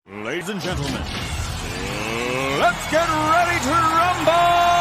Ladies and gentlemen, let's get ready to rumble!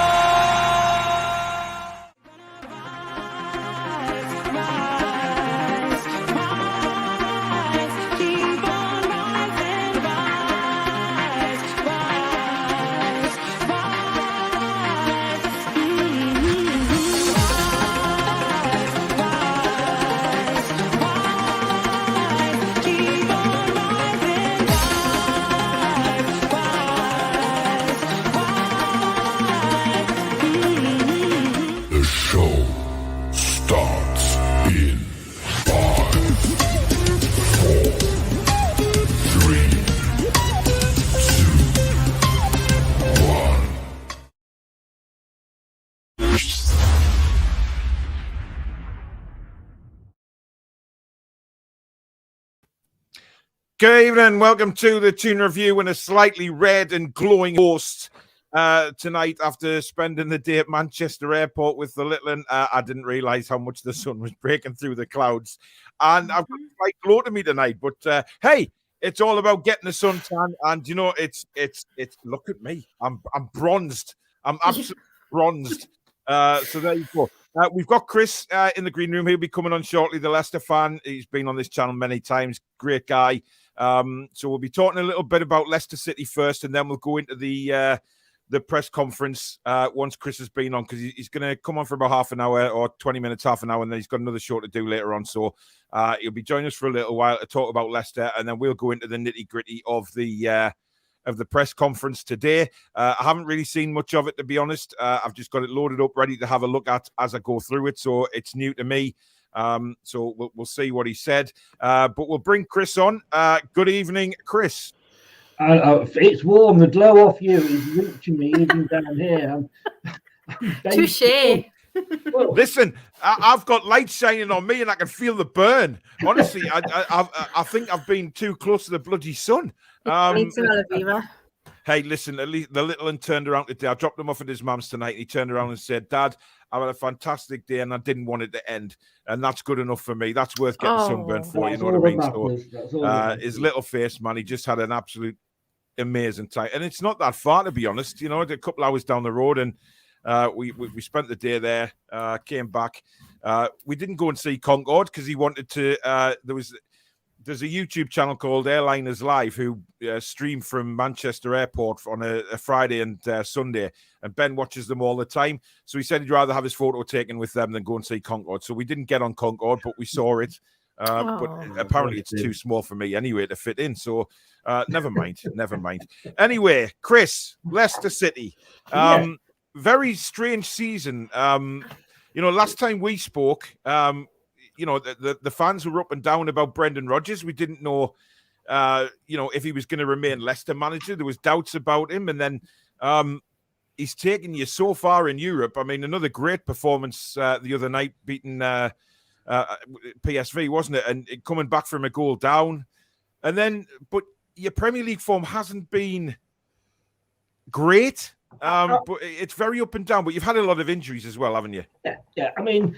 Good evening, welcome to the Toon Review and a slightly red and glowing host tonight after spending the day at Manchester Airport with the little one. I didn't realise how much the sun was breaking through the clouds. And I've got a slight glow to me tonight, but hey, it's all about getting the suntan. And you know, it's look at me. I'm bronzed. I'm absolutely bronzed. So there you go. We've got Chris in the green room. He'll be coming on shortly, the Leicester fan. He's been on this channel many times. Great guy. So we'll be talking a little bit about Leicester City first, and then we'll go into the press conference once Chris has been on, because he's going to come on for about half an hour or 20 minutes, half an hour, and then he's got another show to do later on. So he'll be joining us for a little while to talk about Leicester, and then we'll go into the nitty-gritty of the press conference today. I haven't really seen much of it, to be honest. I've just got it loaded up, ready to have a look at as I go through it, so it's new to me. So we'll see what he said. But we'll bring Chris on. Good evening, Chris. It's warm. The glow off you is reaching me even down here. Touché. Listen, I've got light shining on me and I can feel the burn. Honestly, I think I've been too close to the bloody sun. Hey, listen, at least the little one turned around today. I dropped him off at his mum's tonight, and he turned around and said, Dad, I've had a fantastic day and I didn't want it to end. And that's good enough for me. That's worth getting sunburned for, you know what I mean? So his little face, man, he just had an absolute amazing time. And it's not that far, to be honest. You know, a couple hours down the road, and we spent the day there, came back. We didn't go and see Concorde because he wanted to, there's a YouTube channel called Airliners Live who stream from Manchester Airport on a Friday and Sunday, and Ben watches them all the time. So he said he'd rather have his photo taken with them than go and see Concorde. So we didn't get on Concorde, but we saw it. But apparently it's too small for me anyway to fit in. So never mind. Anyway, Chris, Leicester City. Very strange season. You know, last time we spoke, you know, the fans were up and down about Brendan Rodgers. We didn't know, you know, if he was going to remain Leicester manager. There was doubts about him. And then he's taken you so far in Europe. I mean, another great performance the other night, beating PSV, wasn't it? And coming back from a goal down. And then, but your Premier League form hasn't been great. But it's very up and down. But you've had a lot of injuries as well, haven't you? Yeah. I mean,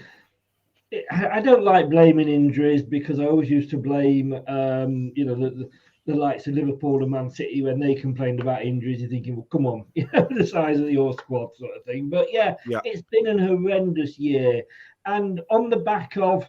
I don't like blaming injuries, because I always used to blame, you know, the likes of Liverpool and Man City when they complained about injuries. You're thinking, well, come on, you know, the size of your squad sort of thing. But yeah, it's been an horrendous year. And on the back of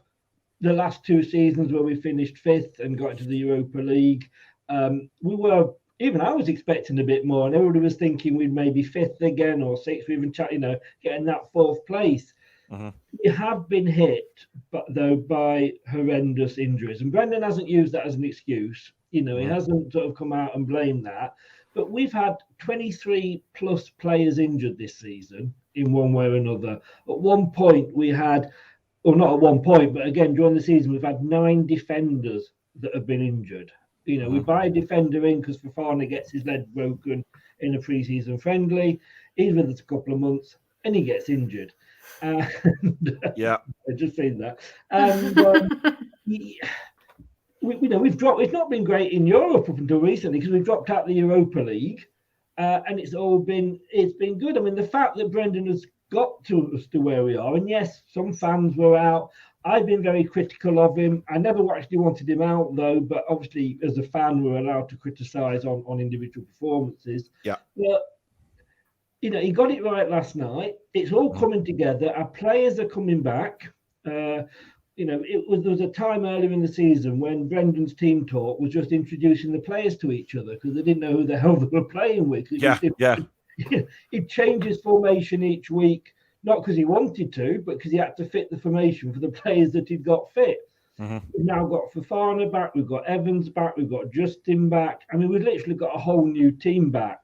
the last two seasons where we finished fifth and got into the Europa League, even I was expecting a bit more, and everybody was thinking we'd maybe fifth again or sixth, even, you know, getting that fourth place. We have been hit, by horrendous injuries, and Brendan hasn't used that as an excuse. You know, he hasn't sort of come out and blamed that. But we've had 23 plus players injured this season in one way or another. At one point, we had, or not at one point, but again during the season, we've had 9 defenders that have been injured. You know, we buy a defender in because Fofana gets his leg broken in a pre-season friendly. He's with us a couple of months, and he gets injured. I just seen that. We've dropped. It's not been great in Europe up until recently, because we've dropped out the Europa League, and it's been good. I mean, the fact that Brendan has got to us to where we are, and yes, some fans were out I've been very critical of him. I never actually wanted him out, though, but obviously, as a fan, we're allowed to criticise on individual performances. Yeah. But, he got it right last night. It's all coming together. Our players are coming back. There was a time earlier in the season when Brendan's team talk was just introducing the players to each other because they didn't know who the hell they were playing with. He'd change his formation each week. Not because he wanted to, but because he had to fit the formation for the players that he'd got fit. We've now got Fofana back, we've got Evans back, we've got Justin back. I mean, we've literally got a whole new team back.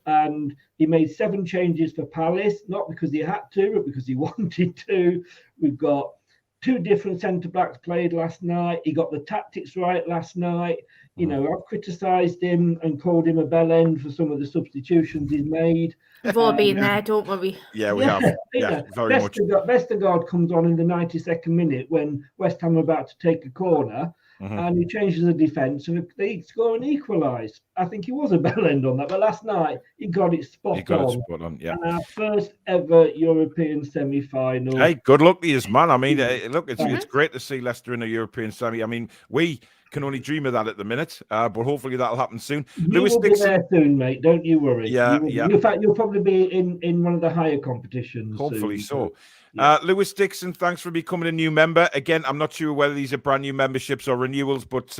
And he made 7 changes for Palace, not because he had to, but because he wanted to. We've got 2 different centre-backs played last night. He got the tactics right last night. I've criticised him and called him a bell end for some of the substitutions he's made. We've all been there, don't worry. Yeah, we have. Yeah, very much. Vestergaard comes on in the 92nd minute when West Ham are about to take a corner, and he changes the defence, and they score and equalise. I think he was a bell end on that, but last night he got it spot on. Yeah. And our first ever European semi-final. Hey, good luck to you, man. I mean, look, it's great to see Leicester in a European semi. I mean, we can only dream of that at the minute, but hopefully that'll happen soon. Lewis Dixon, be there soon, mate. Don't you worry. Yeah. In fact, you'll probably be in one of the higher competitions. Hopefully soon. So. Yeah. Lewis Dixon, thanks for becoming a new member. Again, I'm not sure whether these are brand new memberships or renewals, but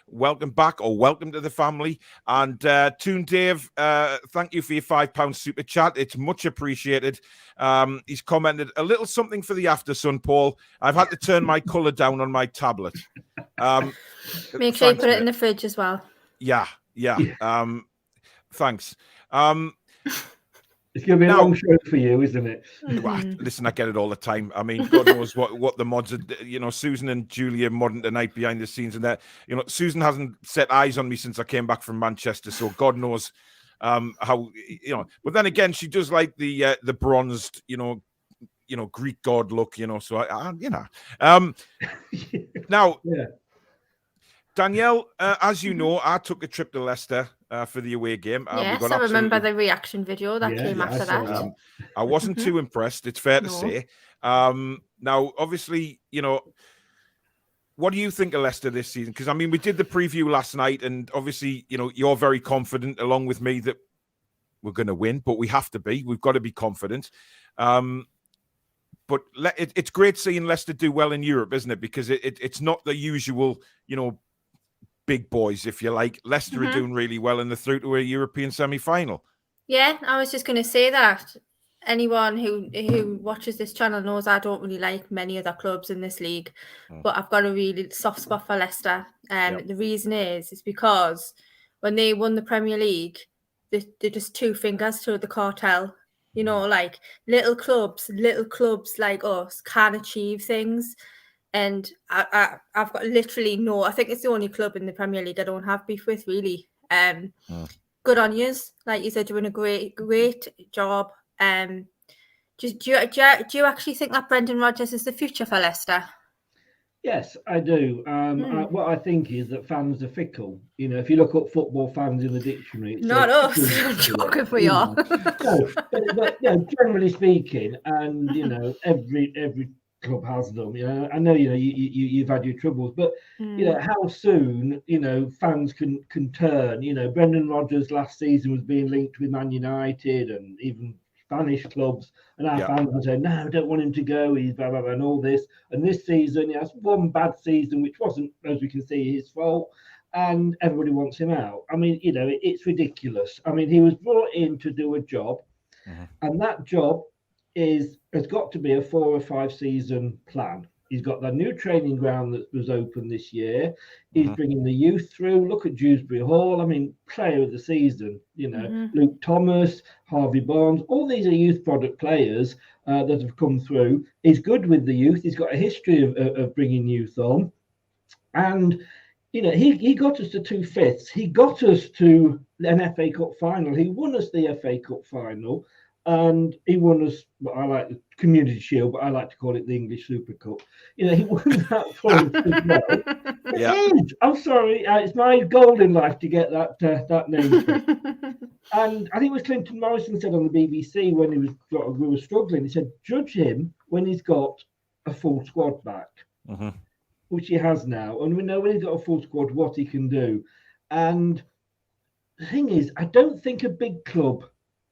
welcome back or welcome to the family. And Toon Dave, thank you for your £5 super chat. It's much appreciated. He's commented a little something for the after sun, Paul. I've had to turn my colour down on my tablet. Make sure you put it in the fridge as well. Yeah. Thanks. It's going to be a long show for you, isn't it? Well, listen, I get it all the time. I mean, God knows what the mods are. Susan and Julia modding tonight behind the scenes, and that. Susan hasn't set eyes on me since I came back from Manchester, so God knows how. But then again, she does like the bronzed, Greek god look. So now. Yeah. Danielle, as you know, I took a trip to Leicester for the away game. Yes, I remember the reaction video that came after that. I wasn't too impressed, it's fair to say. Now, obviously, what do you think of Leicester this season? Because, I mean, we did the preview last night, and obviously, you're very confident, along with me, that we're going to win, but we have to be. We've got to be confident. But it's great seeing Leicester do well in Europe, isn't it? Because it's not the usual, big boys, if you like. Leicester are doing really well, and they're through to a European semi-final. Yeah, I was just going to say that. Anyone who watches this channel knows I don't really like many other clubs in this league, but I've got a really soft spot for Leicester. The reason is because when they won the Premier League, they're just 2 fingers to the cartel. Like little clubs like us can achieve things. And I've got literally I think it's the only club in the Premier League I don't have beef with, really. Good on yous. Like you said, you're doing a great job. Do you actually think that Brendan Rodgers is the future for Leicester? Yes, I do. What I think is that fans are fickle. If you look up football fans in the dictionary, not us. I'm joking, we are. but generally speaking, and every club has them. I know you've had your troubles, but how soon fans can turn. Brendan Rodgers last season was being linked with Man United and even Spanish clubs, and our fans were saying, no, I don't want him to go, he's blah, blah, blah, and all this. And this season, he has one bad season, which wasn't, as we can see, his fault, and everybody wants him out. I mean, it's ridiculous. I mean, he was brought in to do a job, and that job has got to be a 4 or 5 season plan. He's got that new training ground that was open this year. He's bringing the youth through. Look at Dewsbury Hall. I mean, player of the season, Luke Thomas, Harvey Barnes, all these are youth product players that have come through. He's good with the youth. He's got a history of bringing youth on. And, he got us to 2/5. He got us to an FA Cup final. He won us the FA Cup final. And he won us, I like the Community Shield, but I like to call it the English Super Cup. He won that for us as well. Yeah. I'm sorry, it's my goal in life to get that name. And I think it was Clinton Morrison said on the BBC when we were struggling, he said, judge him when he's got a full squad back, which he has now. And we know when he's got a full squad what he can do. And the thing is, I don't think a big club,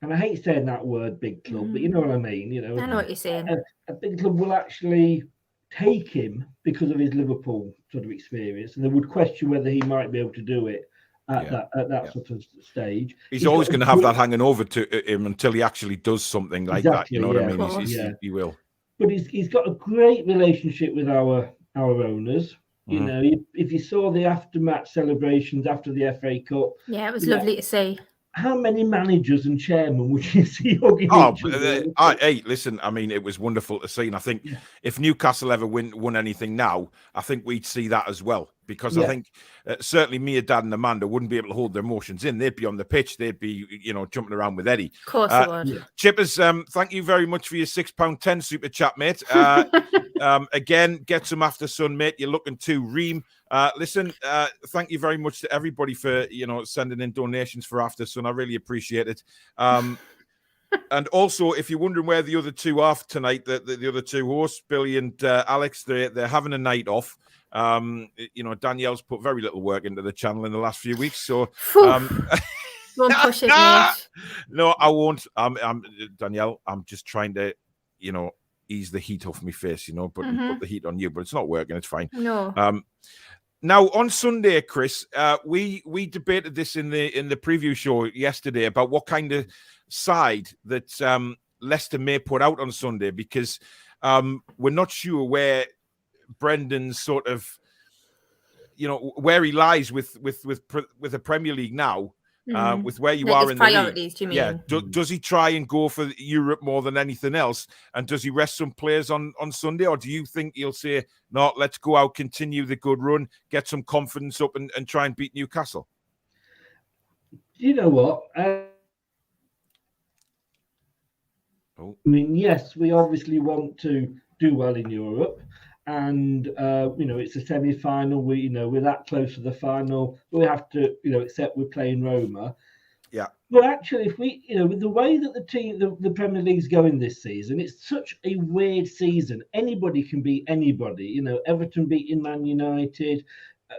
and I hate saying that word, big club, but you know what I mean. You know, I know what you're saying. A big club will actually take him because of his Liverpool sort of experience, and they would question whether he might be able to do it at that sort of stage. He's always going to have that hanging over to him until he actually does something like that. You know what I mean? He will. But he's got a great relationship with our owners. You know, if you saw the aftermatch celebrations after the FA Cup, it was lovely to see. How many managers and chairmen would you see hugging each other? Hey, listen, I mean, it was wonderful to see. And I think if Newcastle ever won anything now, I think we'd see that as well. Because I think certainly me, Dad and Amanda wouldn't be able to hold their emotions in. They'd be on the pitch. They'd be, jumping around with Eddie. Of course they would. Yeah. Chippers, thank you very much for your £6.10 super chat, mate. Again, get some after sun, mate. You're looking to Ream. Listen, thank you very much to everybody for, sending in donations for after sun. I really appreciate it. And also, if you're wondering where the other two are tonight, the other two hosts, Billy and Alex, they're having a night off. Danielle's put very little work into the channel in the last few weeks, so don't push it, mate. No, I won't. Danielle, I'm just trying to, ease the heat off my face, but put the heat on you, but it's not working. It's fine. No. Now on Sunday, Chris, we debated this in the preview show yesterday about what kind of side that Leicester may put out on Sunday, because we're not sure where Brendan's sort of, where he lies with the Premier League now, with where you are in the priorities, do you mean? Yeah. Does he try and go for Europe more than anything else? And does he rest some players on Sunday? Or do you think he'll say, no, let's go out, continue the good run, get some confidence up and try and beat Newcastle? You know what? I mean, yes, we obviously want to do well in Europe. And, it's a semi-final. We're that close to the final. We have to, accept we're playing Roma. Yeah. But actually, if we, with the way that the Premier League's going this season, it's such a weird season. Anybody can beat anybody. Everton beating Man United,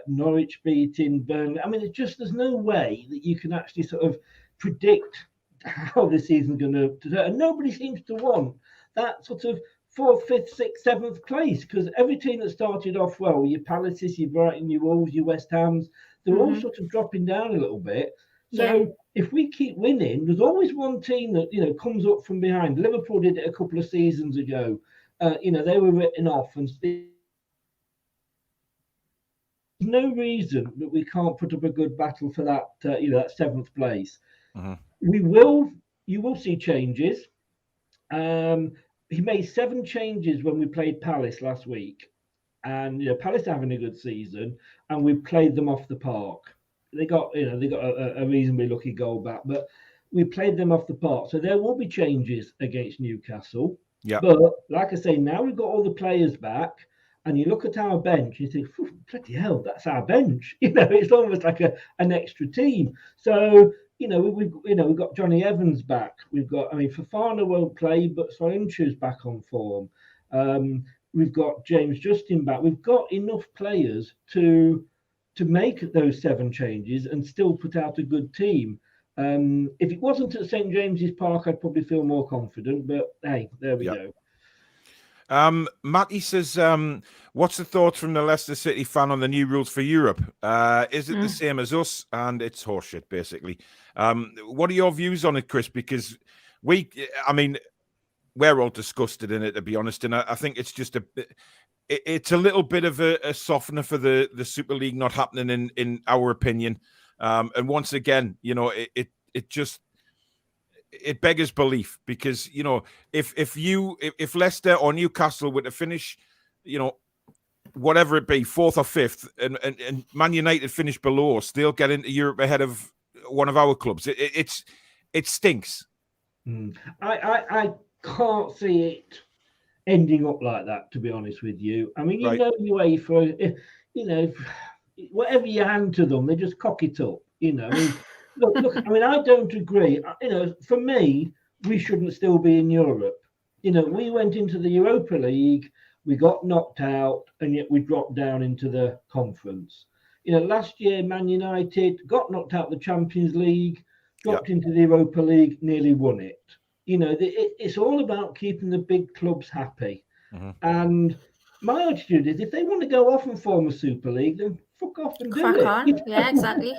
Norwich beating Burnley. I mean, there's no way that you can actually sort of predict how the season's going to turn. And nobody seems to want that sort of 4th, 5th, 6th, 7th place, because every team that started off well, your Palaces, your Brighton, your Wolves, your West Hams, they're all sort of dropping down a little bit. So if we keep winning, there's always one team that comes up from behind. Liverpool did it a couple of seasons ago. They were written off, and there's no reason that we can't put up a good battle for that that 7th place. You will see changes. He made 7 changes when we played Palace last week, and Palace are having a good season, and we played them off the park. They got a reasonably lucky goal back, but we played them off the park. So there will be changes against Newcastle. Yeah. But like I say, now we've got all the players back, and you look at our bench, you think, bloody hell, that's our bench. It's almost like an extra team. So. We've got Johnny Evans back. Fofana won't play, but Soyuncu's back on form. We've got James Justin back. We've got enough players to make those 7 changes and still put out a good team. If it wasn't at St James's Park, I'd probably feel more confident. But hey, there we go. Matty says, what's the thoughts from the Leicester City fan on the new rules for Europe? Is it the same as us? And it's horseshit, basically. What are your views on it, Chris? Because we're all disgusted in it, to be honest. And I think it's just it's a little bit of a softener for the Super League not happening in our opinion. And once again, it beggars belief, because if Leicester or Newcastle were to finish, whatever it be, 4th or 5th, and Man United finish below us, they'll get into Europe ahead of one of our clubs. It stinks. I can't see it ending up like that, to be honest with you. I mean, UEFA, whatever you hand to them, they just cock it up. Look, I don't agree. For me, we shouldn't still be in Europe. We went into the Europa League We got knocked out, and yet we dropped down into the conference. Last year, Man United got knocked out of the Champions League, dropped into the Europa League, nearly won it. It's all about keeping the big clubs happy. And my attitude is, if they want to go off and form a Super League, then fuck off and do it. On. Yeah, exactly.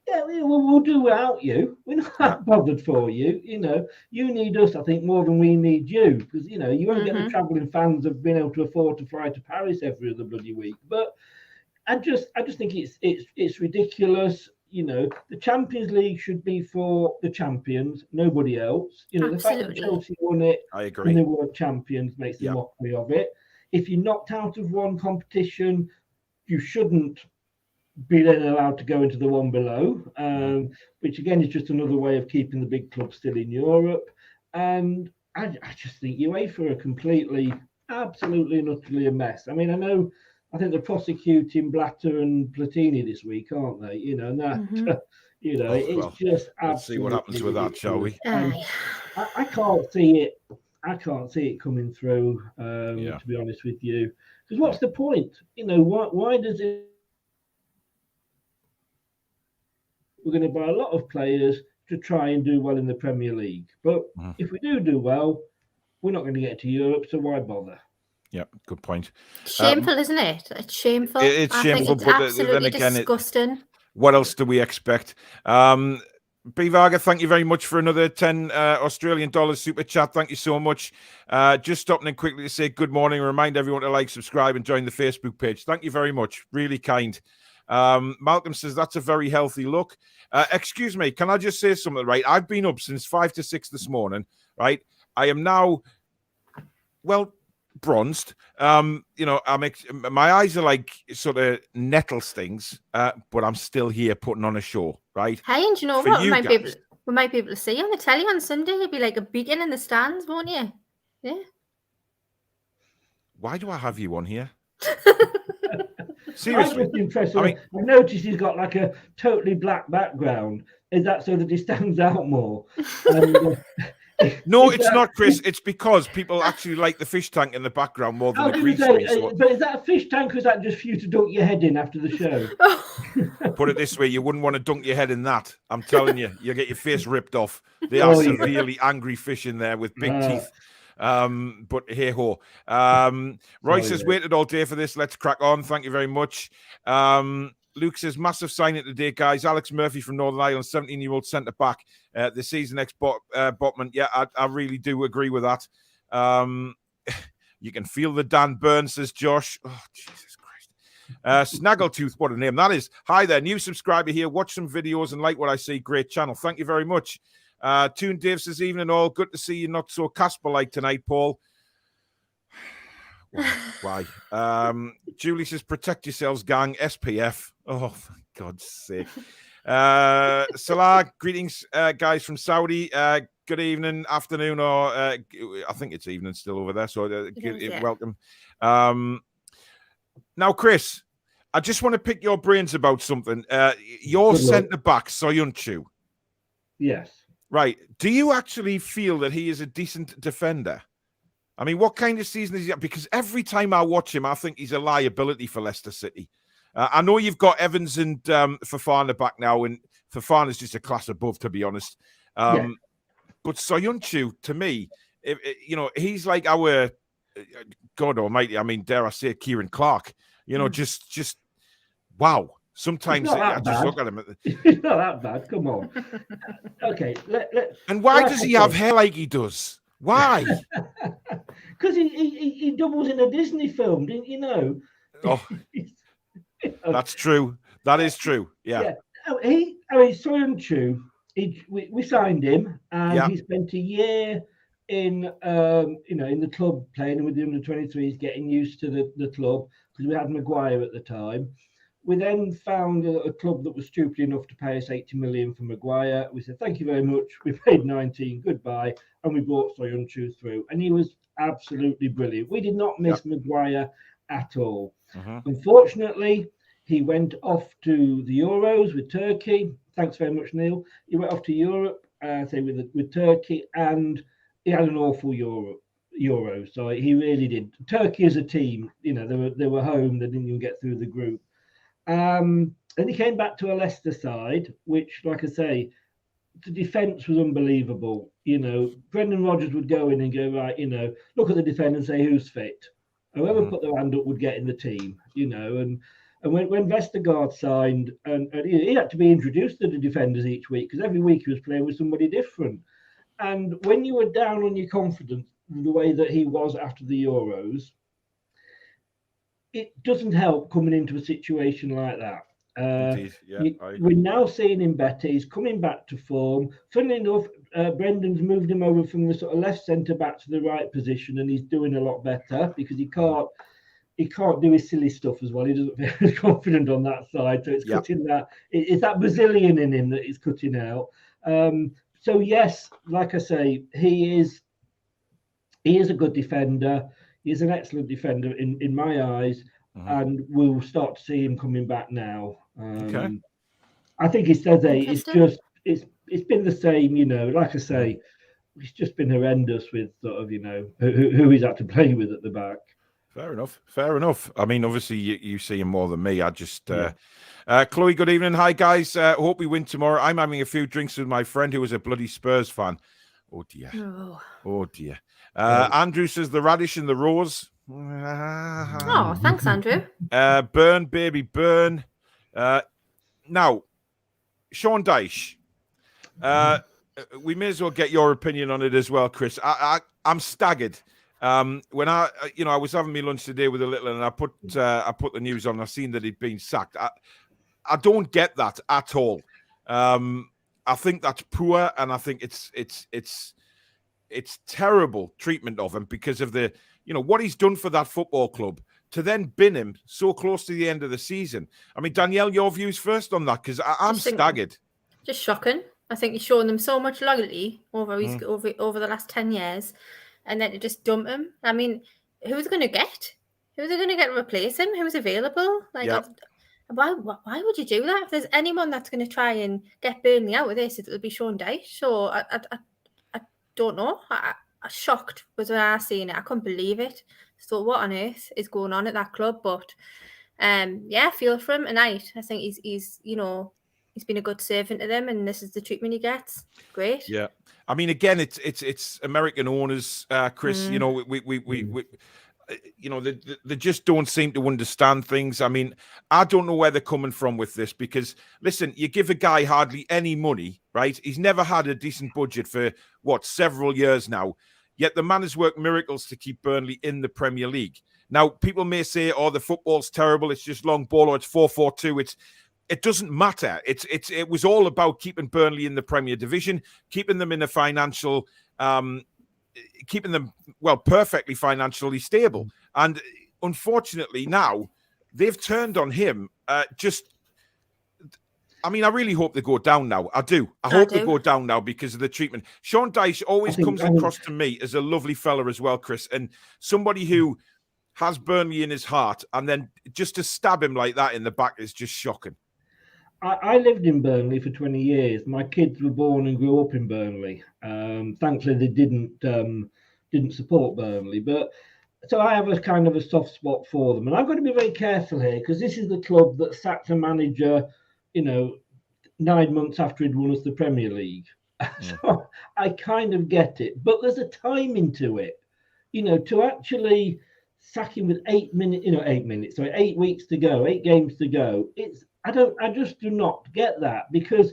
Yeah, we'll do without you. We're not bothered for you. You need us, I think, more than we need you, because you won't get the travelling fans of being able to afford to fly to Paris every other bloody week. But I just think it's ridiculous. The Champions League should be for the champions, nobody else. The fact that Chelsea won it, I agree, and they were champions makes a mockery of it. If you're knocked out of one competition, you shouldn't be then allowed to go into the one below, which again is just another way of keeping the big clubs still in Europe. And I just think UEFA are absolutely and utterly a mess. I mean, I think they're prosecuting Blatter and Platini this week, aren't they? And that, it's just absolutely. Let's see what happens with that, shall we? I can't see it. I can't see it coming through. To be honest with you, because what's the point? Why does it? We're going to buy a lot of players to try and do well in the Premier League. But if we do well, we're not going to get to Europe, so why bother? Yeah, good point. Shameful, isn't it? It's shameful. It's shameful, it's but absolutely then again, disgusting. What else do we expect? B. Varga, thank you very much for another 10 Australian dollars super chat. Thank you so much. Just stopping in quickly to say good morning. Remind everyone to like, subscribe, and join the Facebook page. Thank you very much. Really kind. Malcolm says that's a very healthy look. Excuse me, can I just say something, right? I've been up since 5 to 6 this morning, right? I am now, bronzed. My eyes are like sort of nettle stings, but I'm still here putting on a show, right? Hey, and you know what? We might be able to see you on the telly on Sunday. You'll be like a beacon in the stands, won't you? Yeah. Why do I have you on here? Seriously, I noticed he's got like a totally black background. Is that so that he stands out more? No, it's not, Chris. It's because people actually like the fish tank in the background more than the green screen. But is that a fish tank, or is that just for you to dunk your head in after the show? Put it this way, you wouldn't want to dunk your head in that. I'm telling you, you'll get your face ripped off. They are severely angry fish in there with big teeth. But hey ho. Roy says, waited all day for this. Let's crack on. Thank you very much. Luke says, massive signing today, guys. Alex Murphy from Northern Ireland, 17-year-old centre back. The season Botman. Yeah, I really do agree with that. You can feel the Dan Burns, says Josh. Oh, Jesus Christ. Snaggletooth, what a name that is. Hi there, new subscriber here. Watch some videos and like what I see. Great channel. Thank you very much. Toon Dave says, evening all. Good to see you not so Casper-like tonight, Paul. Why? Julie says, protect yourselves, gang. SPF. Oh, for God's sake. Salah, greetings, guys from Saudi. Good evening, afternoon, or I think it's evening still over there. So welcome. Now, Chris, I just want to pick your brains about something. Your centre-back, Soyuncu. Yes. Right. Do you actually feel that he is a decent defender? I mean, what kind of season is he at? Because every time I watch him, I think he's a liability for Leicester City. I know you've got Evans and Fofana back now, and Fofana's just a class above, to be honest. But Soyuncu, to me, he's like our God Almighty. I mean, dare I say, Kieran Clark? Just wow. Sometimes I just look at him. It's not that bad. Come on. Okay. And why does he have hair like he does? Why? Because he doubles in a Disney film, didn't you know? Oh, that's true. That is true. Yeah. Soyuncu, we signed him, and he spent a year in the club playing with the under-23s, getting used to the club, because we had Maguire at the time. We then found a club that was stupid enough to pay us 80 million for Maguire. We said, thank you very much. We paid 19, goodbye. And we brought Soyuncu through. And he was absolutely brilliant. We did not miss Maguire at all. Unfortunately, he went off to the Euros with Turkey. Thanks very much, Neil. He went off to Europe, with Turkey, and he had an awful Europe. Euros. So he really did. Turkey as a team, they were home. They didn't even get through the group. And he came back to a Leicester side, which, like I say, the defence was unbelievable. Brendan Rodgers would go in and go, right, look at the defence and say who's fit. Whoever put their hand up would get in the team, And when Vestergaard signed, and he had to be introduced to the defenders each week, because every week he was playing with somebody different. And when you were down on your confidence, the way that he was after the Euros, it doesn't help coming into a situation like that. We're now seeing him better. He's coming back to form. Funnily enough, Brendan's moved him over from the sort of left centre back to the right position, and he's doing a lot better because he can't do his silly stuff as well. He doesn't feel confident on that side, so it's cutting that. It's that Brazilian in him that is cutting out. So yes, like I say, he is a good defender. He's an excellent defender in my eyes. And we'll start to see him coming back now. I think he says it's been the same, like I say, it's just been horrendous with sort of, who he's had to play with at the back. Fair enough. I mean, obviously you see him more than me. I just Chloe, good evening. Hi guys. Hope we win tomorrow. I'm having a few drinks with my friend who is a bloody Spurs fan. Oh dear. Andrew says the radish and the rose. Oh, thanks, Andrew. Burn, baby, burn. Now, Sean Dyche, we may as well get your opinion on it as well, Chris. I'm staggered. When I was having my lunch today with a little, and I put the news on. I seen that he'd been sacked. I don't get that at all. I think that's poor, and I think it's terrible treatment of him because of the. What he's done for that football club to then bin him so close to the end of the season. I mean, Danielle, your views first on that, because I'm staggered. Just shocking. I think he's shown them so much loyalty over the last 10 years, and then to just dump him. I mean, who's they going to get? Who's they going to get to replace him? Who's available? Why would you do that? If there's anyone that's going to try and get Burnley out of this, it'll be Sean Dyche. So I don't know. I'm shocked was when I seen it. I couldn't believe it. So what on earth is going on at that club? But I feel for him tonight. I think he's been a good servant to them, and this is the treatment he gets. Great. Yeah. I mean, again, it's American owners, Chris. They just don't seem to understand things. I mean, I don't know where they're coming from with this because, listen, you give a guy hardly any money, right? He's never had a decent budget for, several years now. Yet the man has worked miracles to keep Burnley in the Premier League. Now, people may say, the football's terrible. It's just long ball or it's 4-4-2. It doesn't matter. It was all about keeping Burnley in the Premier Division, keeping them in a financial keeping them, perfectly financially stable. And unfortunately now they've turned on him. I really hope they go down now. I do. I hope they go down now because of the treatment. Sean Dyche always comes across to me as a lovely fella as well, Chris, and somebody who has Burnley in his heart, and then just to stab him like that in the back is just shocking. I lived in Burnley for 20 years. My kids were born and grew up in Burnley. Thankfully, they didn't support Burnley, but so I have a kind of a soft spot for them. And I've got to be very careful here because this is the club that sacked a manager, 9 months after he'd won us the Premier League. So I kind of get it, but there's a timing to it. To actually sack him with 8 weeks to go, 8 games to go. I just do not get that because,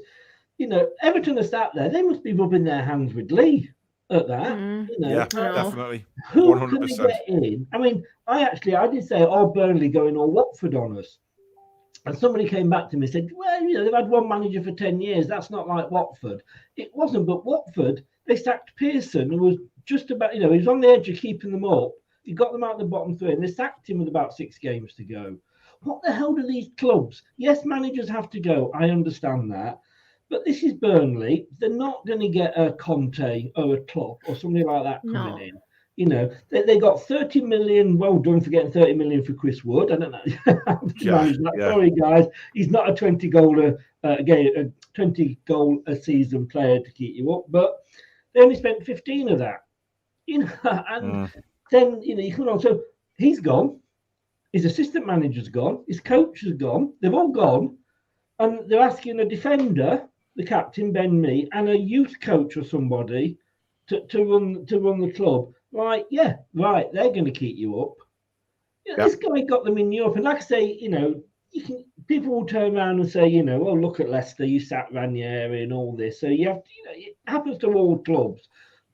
Everton are sat there. They must be rubbing their hands with Lee at that. Yeah, definitely. Who 100%. Can they get in? I mean, I did say, Burnley going all Watford on us. And somebody came back to me and said, they've had one manager for 10 years. That's not like Watford. It wasn't, but Watford, they sacked Pearson, who was just about, he was on the edge of keeping them up. He got them out of the bottom 3, and they sacked him with about 6 games to go. What the hell do these clubs? Yes, managers have to go. I understand that. But this is Burnley. They're not going to get a Conte or a Klopp or something like that coming in. They got 30 million. Well done for getting 30 million for Chris Wood. I don't know. Sorry, guys. He's not a 20 goal a season player to keep you up. But they only spent 15 of that. and then you come on. So he's gone. His assistant manager's gone. His coach has gone. They've all gone, and they're asking a defender, the captain Ben Mee, and a youth coach or somebody to run the club. Right? Yeah, right. They're going to keep you up. This guy got them in Europe, and like I say, people will turn around and say, oh, look at Leicester, you sat Ranieri and all this. So you have, it happens to all clubs,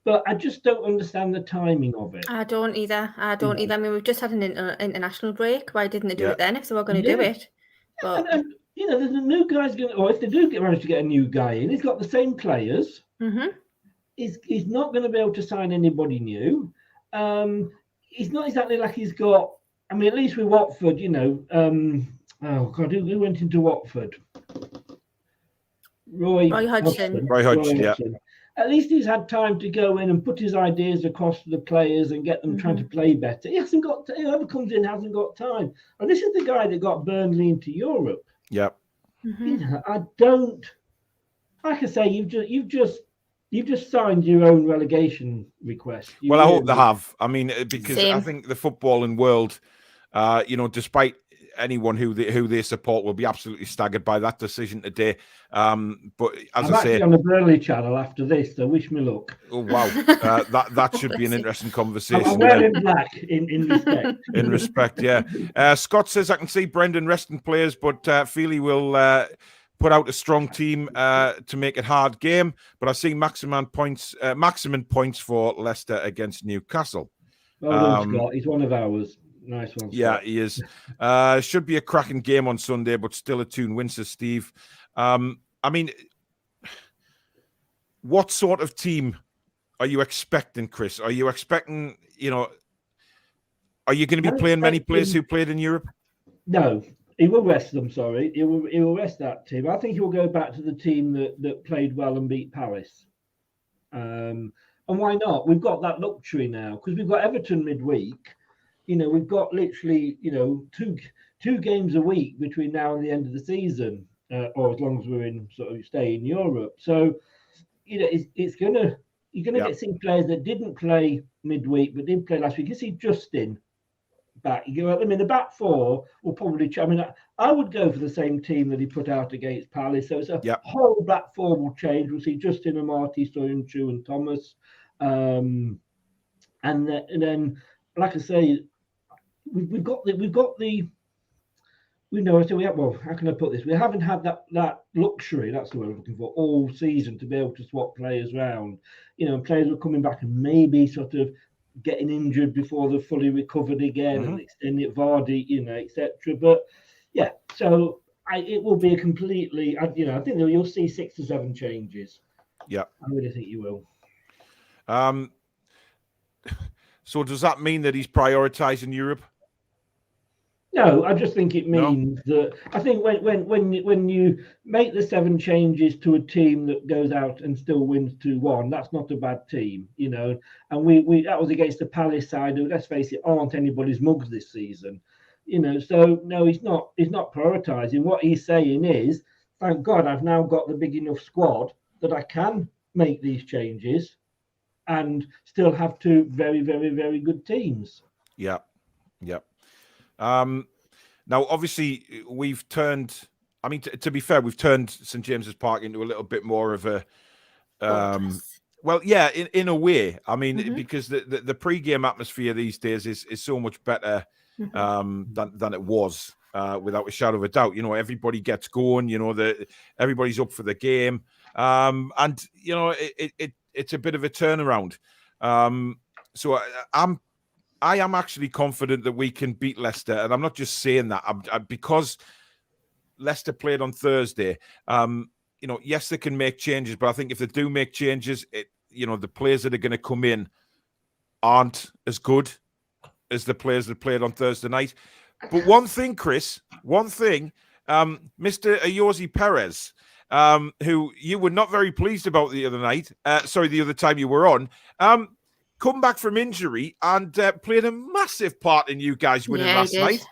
but I just don't understand the timing of it. I don't either. I mean, we've just had an international break. Why didn't they do it then if they were going to do it? But and there's a new guy's going to, or if they do manage to get a new guy in, he's got the same players. Mm-hmm. He's not going to be able to sign anybody new. He's not exactly like he's got. I mean, at least with Watford, oh God, who went into Watford? Roy Hodgson. Roy Hodgson, yeah. At least he's had time to go in and put his ideas across to the players and get them trying to play better. He hasn't got. Whoever comes in hasn't got time. And this is the guy that got Burnley into Europe. Yep. Mm-hmm. I don't. Like I say, you've just signed your own relegation request. Well, I hope they have. I mean, because I think the footballing world, despite anyone who they support will be absolutely staggered by that decision today. But as I'm actually on the Burnley channel after this, so wish me luck. Oh wow, that should be an interesting conversation. I'm wearing black in respect. In respect, yeah. Scott says I can see Brendan resting players, but Feely will put out a strong team to make it hard game. But I see maximum points for Leicester against Newcastle. Well done, Scott. He's one of ours. Nice one. Yeah, he is. Should be a cracking game on Sunday, but still a Toon win, says Steve. I mean, what sort of team are you expecting, Chris? Are you expecting, are you going to be playing many players who played in Europe? No, he will rest them, sorry. He will rest that team. I think he will go back to the team that played well and beat Palace. And why not? We've got that luxury now because we've got Everton midweek. We've got literally, two games a week between now and the end of the season, or as long as we're stay in Europe. So, you're gonna get some players that didn't play midweek but did play last week. You see Justin back. The back four will probably. I would go for the same team that he put out against Palace. So it's a whole back four will change. We'll see Justin, Amati, Soyuncu, and Thomas, and then, like I say. We've got the how can I put this? We haven't had that luxury, that's the word I'm looking for, all season to be able to swap players around. And players were coming back and maybe sort of getting injured before they're fully recovered again and extending it, Vardy, etc. But yeah, so it will be a completely, I think you'll see 6 to 7 changes. Yeah. I really think you will. So does that mean that he's prioritizing Europe? No, I just think it means that I think when you make the 7 changes to a team that goes out and still wins 2-1, that's not a bad team, And we that was against the Palace side who, let's face it, aren't anybody's mugs this season, So no, he's not prioritizing. What he's saying is, thank God I've now got the big enough squad that I can make these changes and still have 2 very, very, very good teams. Yeah. Now, obviously, we've turned. I mean, to be fair, we've turned St James's Park into a little bit more of a. Well, yeah, in a way. I mean, because the pre-game atmosphere these days is so much better than it was, without a shadow of a doubt. Everybody gets going. Everybody's up for the game, and it's a bit of a turnaround. So I am actually confident that we can beat Leicester, and I'm not just saying that because Leicester played on Thursday. Yes, they can make changes, but I think if they do make changes, the players that are going to come in aren't as good as the players that played on Thursday night. But one thing, Chris, Mr. Ayoze Perez, who you were not very pleased about the other time you were on, come back from injury and played a massive part in you guys winning last night.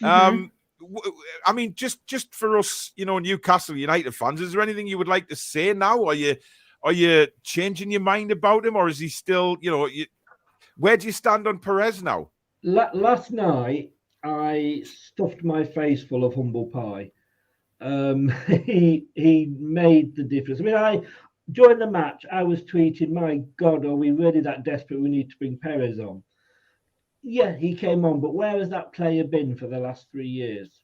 I mean, just for us, Newcastle United fans, is there anything you would like to say now? Are you changing your mind about him, or is he still, Where do you stand on Perez now? Last night, I stuffed my face full of humble pie. He made the difference. I mean, during the match, I was tweeting, "My God, are we really that desperate? We need to bring Perez on." Yeah, he came on, but where has that player been for the last 3 years?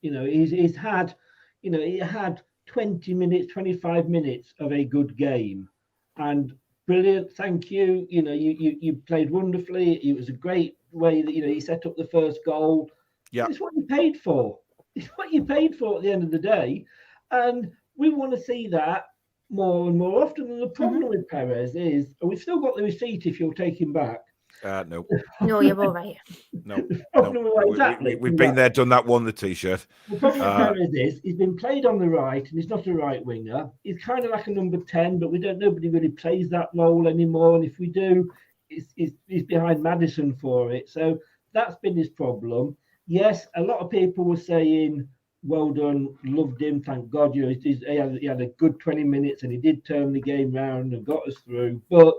He's had, he had 20 minutes, 25 minutes of a good game, and brilliant. Thank you. You played wonderfully. It was a great way that he set up the first goal. Yeah, it's what you paid for. It's what you paid for at the end of the day, and we want to see that more and more often. And the problem with Perez is, and we've still got the receipt if you'll take him back. No. No, you're all right. No. Exactly. We've been there, done that, won the T-shirt. The problem with Perez is he's been played on the right, and he's not a right winger. He's kind of like a number 10, but nobody really plays that role anymore. And if we do, he's behind Maddison for it. So that's been his problem. Yes, a lot of people were saying, "Well done, loved him, thank God." He had a good 20 minutes, and he did turn the game round and got us through. But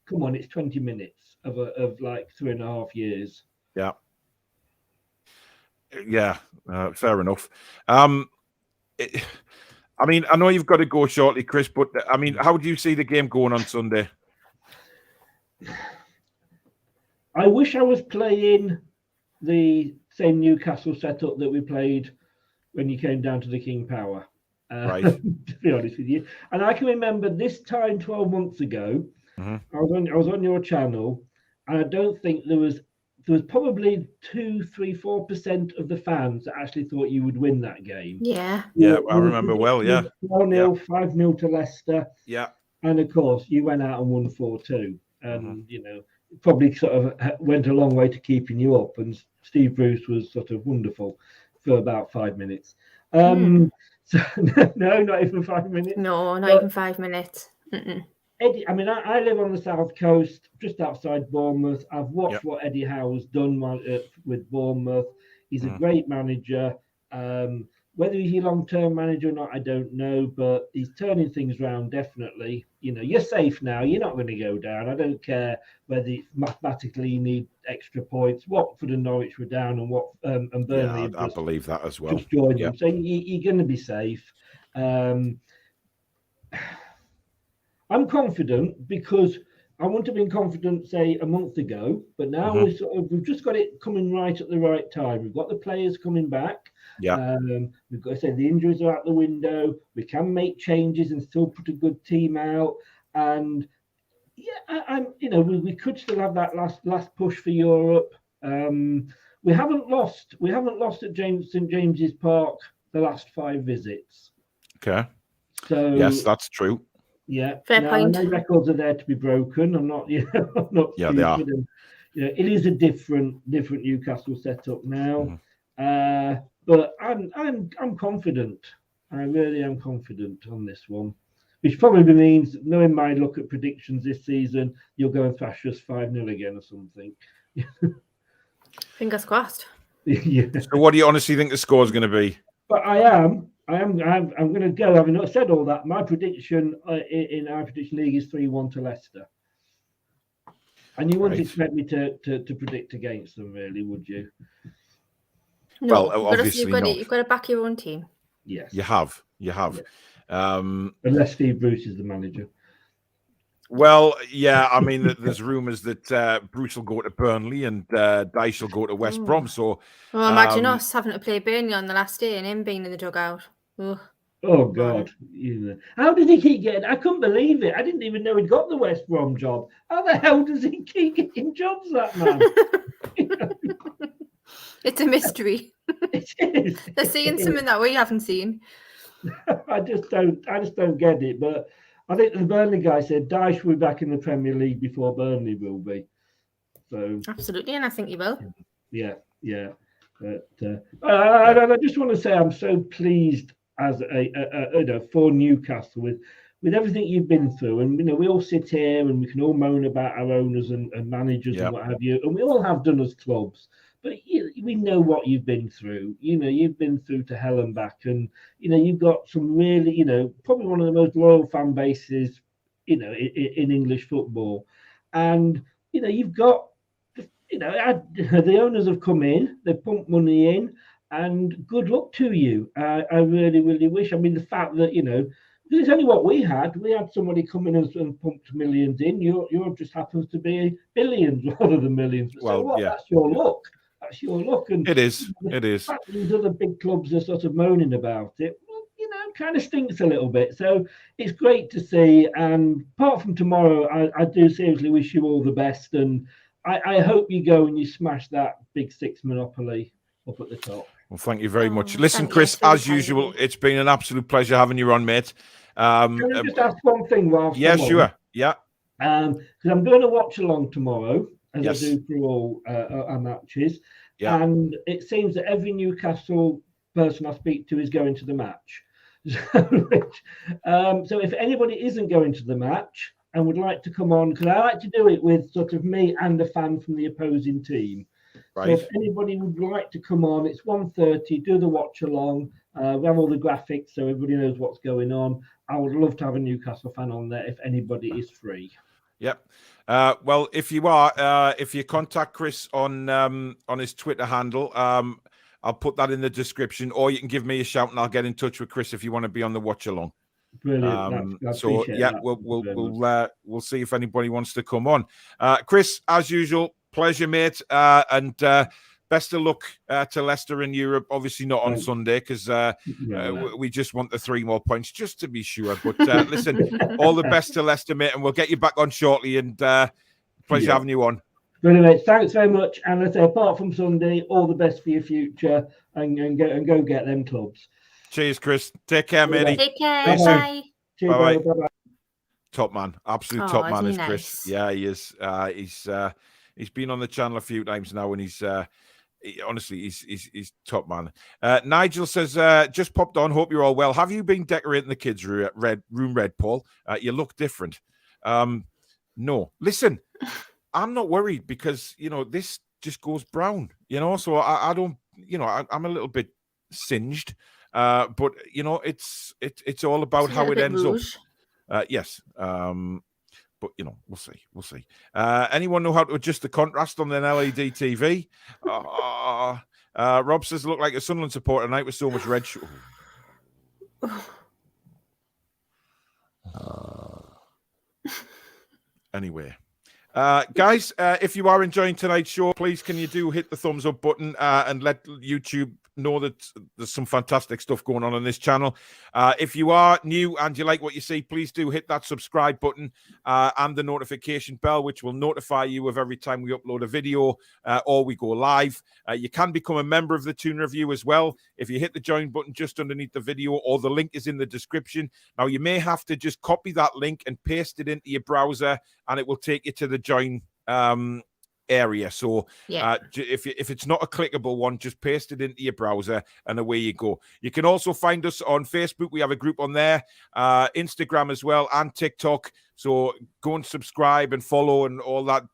come on, it's 20 minutes of like 3.5 years. Yeah. Fair enough. I mean, I know you've got to go shortly, Chris, but I mean, how do you see the game going on Sunday? I wish I was playing the same Newcastle setup that we played when you came down to the King Power. Right. To be honest with you, and I can remember this time 12 months ago. I was on your channel, and I don't think there was probably 2-4% of the fans that actually thought you would win that game. Yeah. I remember well. Yeah. 4-0, 5-0 to Leicester. Yeah. And of course, you went out and won 4-2, and probably sort of went a long way to keeping you up. And Steve Bruce was sort of wonderful for about 5 minutes. So, no, not even 5 minutes. No, not even 5 minutes. Eddie, I mean, I live on the south coast, just outside Bournemouth. I've watched what Eddie Howe's done with Bournemouth. He's a great manager. Whether he's a long-term manager or not, I don't know, but he's turning things around, definitely. You're safe now. You're not going to go down. I don't care whether mathematically you need extra points. Watford and Norwich were down, and Burnley. I believe that as well. Just joined them. So you're going to be safe. I'm confident because I wouldn't have been confident, say, a month ago, but now we've just got it coming right at the right time. We've got the players coming back. Yeah. We've got to say the injuries are out the window. We can make changes and still put a good team out. And we could still have that last push for Europe. We haven't lost at St James's Park the last 5 visits. Okay. So yes, that's true. Yeah, fair point. No records are there to be broken. I'm not. I'm not. Yeah, they are. It is a different Newcastle setup now. But I'm confident. I really am confident on this one, which probably means, knowing my look at predictions this season, you'll go and thrash us 5-0 again or something. Fingers crossed. Yeah. So, what do you honestly think the score is going to be? But I'm going to go. Having not said all that, my prediction in our prediction league is 3-1 to Leicester. And you wouldn't expect me to predict against them, really, would you? No, well, obviously you've got to back your own team. Yes, you have. Yeah. Unless Steve Bruce is the manager. Well, yeah, I mean, there's rumours that Bruce will go to Burnley and Dyche will go to West Brom. So, well, imagine us having to play Burnley on the last day and him being in the dugout. Ugh. Oh God! How did he keep getting? I couldn't believe it. I didn't even know he'd got the West Brom job. How the hell does he keep getting jobs, that man? It's a mystery. It is. They're seeing something that we haven't seen. I just don't get it. But I think the Burnley guy said Dyche will be back in the Premier League before Burnley will be. So absolutely, and I think he will. Yeah. But I just want to say I'm so pleased as for Newcastle with everything you've been through, and we all sit here and we can all moan about our owners and managers and what have you, and we all have done as clubs. But we know what you've been through. You've been through to hell and back, and you've got some really, probably one of the most loyal fan bases, in English football. And you've got, the owners have come in, they've pumped money in, and good luck to you. I really, really wish. I mean, the fact that, it's only what we had. We had somebody come in and pumped millions in. Yours just happens to be billions rather than millions. Well, so what? yeah. That's your luck. That's your luck. And it is. The fact that these other big clubs are sort of moaning about it, kind of stinks a little bit. So it's great to see. And apart from tomorrow, I do seriously wish you all the best. And I hope you go and you smash that big six monopoly up at the top. Well, thank you very much. Listen, Chris, as usual, it's been an absolute pleasure having you on, mate. Can I just ask one thing whilst yeah, sure. Yeah. Because I'm going to watch along tomorrow, as yes. I do through all our matches. Yeah. And it seems that every Newcastle person I speak to is going to the match. So if anybody isn't going to the match and would like to come on, because I like to do it with sort of me and a fan from the opposing team. Right. So if anybody would like to come on, it's 1:30, do the watch along. We have all the graphics so everybody knows what's going on. I would love to have a Newcastle fan on there if anybody is free. Yep. Well, if you are, if you contact Chris on his Twitter handle, I'll put that in the description, or you can give me a shout and I'll get in touch with Chris if you want to be on the watch along. Brilliant. So yeah, we'll see if anybody wants to come on. Chris, as usual, pleasure, mate, and best of luck to Leicester in Europe. Obviously not on Sunday because we just want the 3 more points just to be sure. But listen, all the best to Leicester, mate, and we'll get you back on shortly. And pleasure having you on. Brilliant. Thanks very much. And let's say, apart from Sunday, all the best for your future, and go get them clubs. Cheers, Chris. Take care, matey. Take care. Bye. Bye. Bye. Top man, absolute top man is Chris. Yeah, he is. He's been on the channel a few times now, and he's top man. Nigel says, just popped on. Hope you're all well. Have you been decorating the kids' room red, Paul? You look different. No, listen. I'm not worried because, this just goes brown, so I don't, I'm a little bit singed, but, it's all about how it ends up. Yes. But, we'll see. Anyone know how to adjust the contrast on an LED TV? Rob says, look like a Sunderland supporter tonight with so much red. Anyway. Guys, if you are enjoying tonight's show, please can you hit the thumbs up button and let YouTube know that there's some fantastic stuff going on this channel. If you are new and you like what you see, please do hit that subscribe button and the notification bell, which will notify you of every time we upload a video or we go live. You can become a member of the Toon Review as well if you hit the join button just underneath the video, or the link is in the description. Now, you may have to just copy that link and paste it into your browser, and it will take you to the join area. So if it's not a clickable one, just paste it into your browser and away you go. You can also find us on Facebook. We have a group on there, Instagram as well, and TikTok. So go and subscribe and follow and all that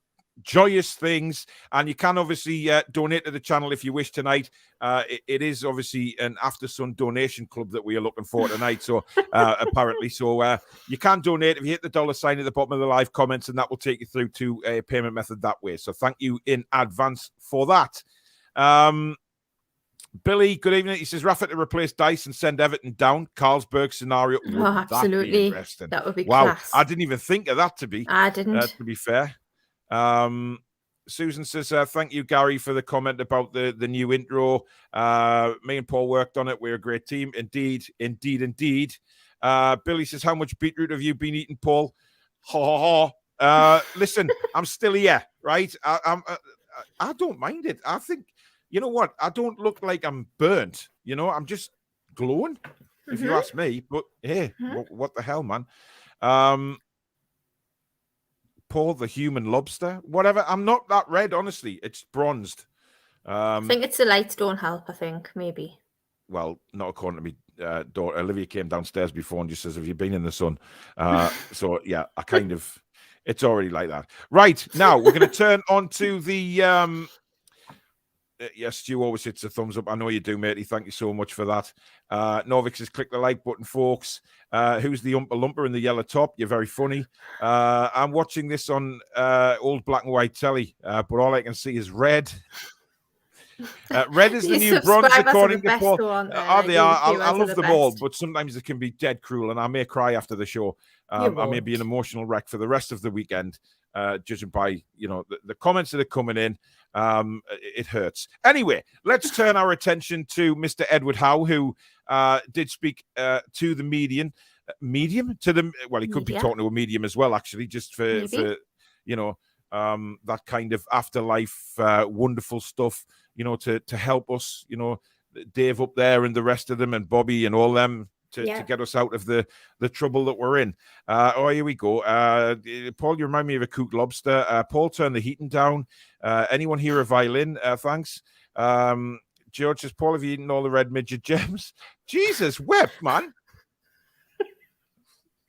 joyous things. And you can obviously donate to the channel if you wish tonight. It is obviously an after sun donation club that we are looking for tonight, so apparently. So you can donate if you hit the $sign at the bottom of the live comments, and that will take you through to a payment method that way. So thank you in advance for that. Billy, good evening. He says Rafa to replace Dice and send Everton down. Carlsberg scenario. Absolutely. That would be class. I didn't even think of that, to be fair. Susan says, thank you, Gary, for the comment about the new intro. Me and Paul worked on it. We're a great team. Indeed. Billy says, how much beetroot have you been eating, Paul? Listen, I'm still here, right? I don't mind it. I think, you know what? I don't look like I'm burnt. I'm just glowing, if you ask me. But hey, what the hell, man? Paul, the human lobster, whatever. I'm not that red, honestly. It's bronzed. I think it's the lights don't help. I think maybe. Well, not according to me. Daughter Olivia came downstairs before and just says, "Have you been in the sun?" So yeah, I kind of. It's already like that. Right now, we're going to turn on to the Yes, Stu always hits a thumbs up. I know you do, matey. Thank you so much for that. Novik says, click the like button, folks. Who's the Oompa Loompa in the yellow top? You're very funny. I'm watching this on old black and white telly, but all I can see is red. Red is the new bronze, according to Paul. They are. I love them all, but sometimes it can be dead cruel, and I may cry after the show. I may be an emotional wreck for the rest of the weekend, judging by the comments that are coming in. It hurts. Anyway, let's turn our attention to Mr. Edward Howe, who did speak to the medium. Well, he could be talking to a medium as well, actually, just for that kind of afterlife, wonderful stuff. To help us, Dave up there and the rest of them and Bobby and all them to get us out of the trouble that we're in. Here we go. Paul, you remind me of a cooked lobster. Paul, turn the heating down. Anyone hear a violin? Thanks. George says, Paul, have you eaten all the red midget gems? Jesus, wept, man.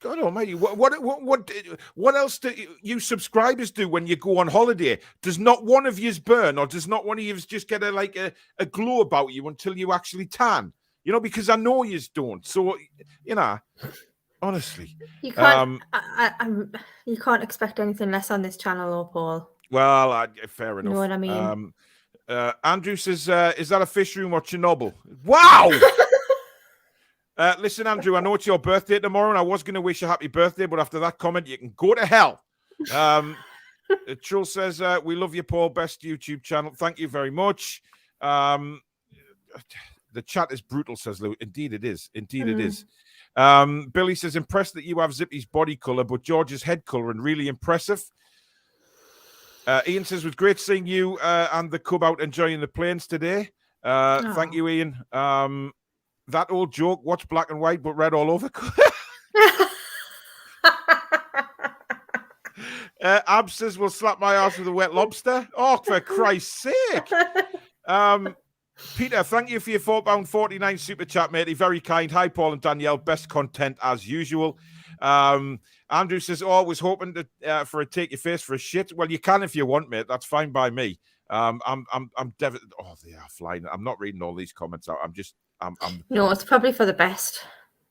God almighty, what else do you subscribers do when you go on holiday? Does not one of yous burn, or does not one of yous just get a glow about you until you actually tan? Because I know yous don't. So, honestly. You can't, you can't expect anything less on this channel, though, Paul. Well, fair enough. You know what I mean? Andrew says, is that a fish room or Chernobyl? Wow! Listen, Andrew, I know it's your birthday tomorrow, and I was going to wish you a happy birthday, but after that comment, you can go to hell. Trull says, we love you, Paul. Best YouTube channel. Thank you very much. The chat is brutal, says Lou. Indeed it is. Indeed it is. Billy says, impressed that you have Zippy's body colour, but George's head colouring really impressive. Ian says, it was great seeing you and the cub out enjoying the planes today. Thank you, Ian. That old joke, watch black and white, but red all over. Ab says, will slap my ass with a wet lobster. Oh, for Christ's sake. Peter, thank you for your £4.49 super chat, matey. Very kind. Hi, Paul and Danielle. Best content as usual. Andrew says, I was hoping for a take your face for a shit. Well, you can if you want, mate. That's fine by me. I'm devastated. Oh, they are flying. I'm not reading all these comments out. No, it's probably for the best.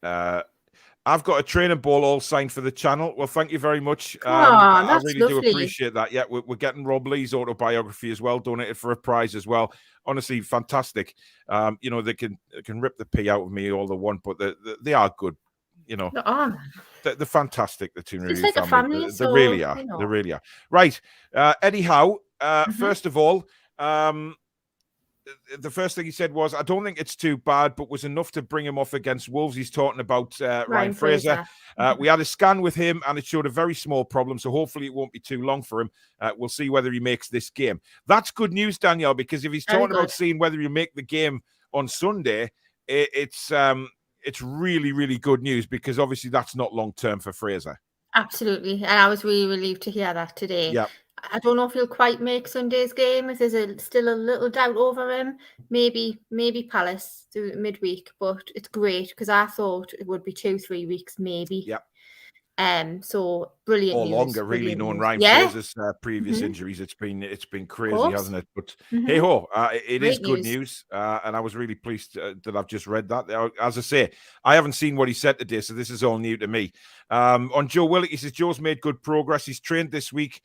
I've got a training ball all signed for the channel. Well, thank you very much. I really do appreciate that. Yeah, we're getting Rob Lee's autobiography as well, donated for a prize as well. Honestly, fantastic. They can rip the pee out of me all they want, but they are good. They're fantastic. The Toon Review like family. They really are. They really are. Right, Eddie Howe. First of all, the first thing he said was, I don't think it's too bad, but was enough to bring him off against Wolves. He's talking about Ryan Fraser. We had a scan with him, and it showed a very small problem, so hopefully it won't be too long for him. We'll see whether he makes this game. That's good news, Danielle, because if he's talking about seeing whether you make the game on Sunday, it's really, really good news, because obviously that's not long-term for Fraser. Absolutely, and I was really relieved to hear that today. Yeah. I don't know if he'll quite make Sunday's game. If there's still a little doubt over him, maybe Palace do midweek. But it's great, because I thought it would be 2-3 weeks, maybe. Yeah. So brilliant. Or news, longer, really, knowing Ryan Fraser's previous injuries. It's been crazy, hasn't it? But hey ho, it great is good news. And I was really pleased that I've just read that. As I say, I haven't seen what he said today, so this is all new to me. On Joe Willock, he says Joe's made good progress. He's trained this week,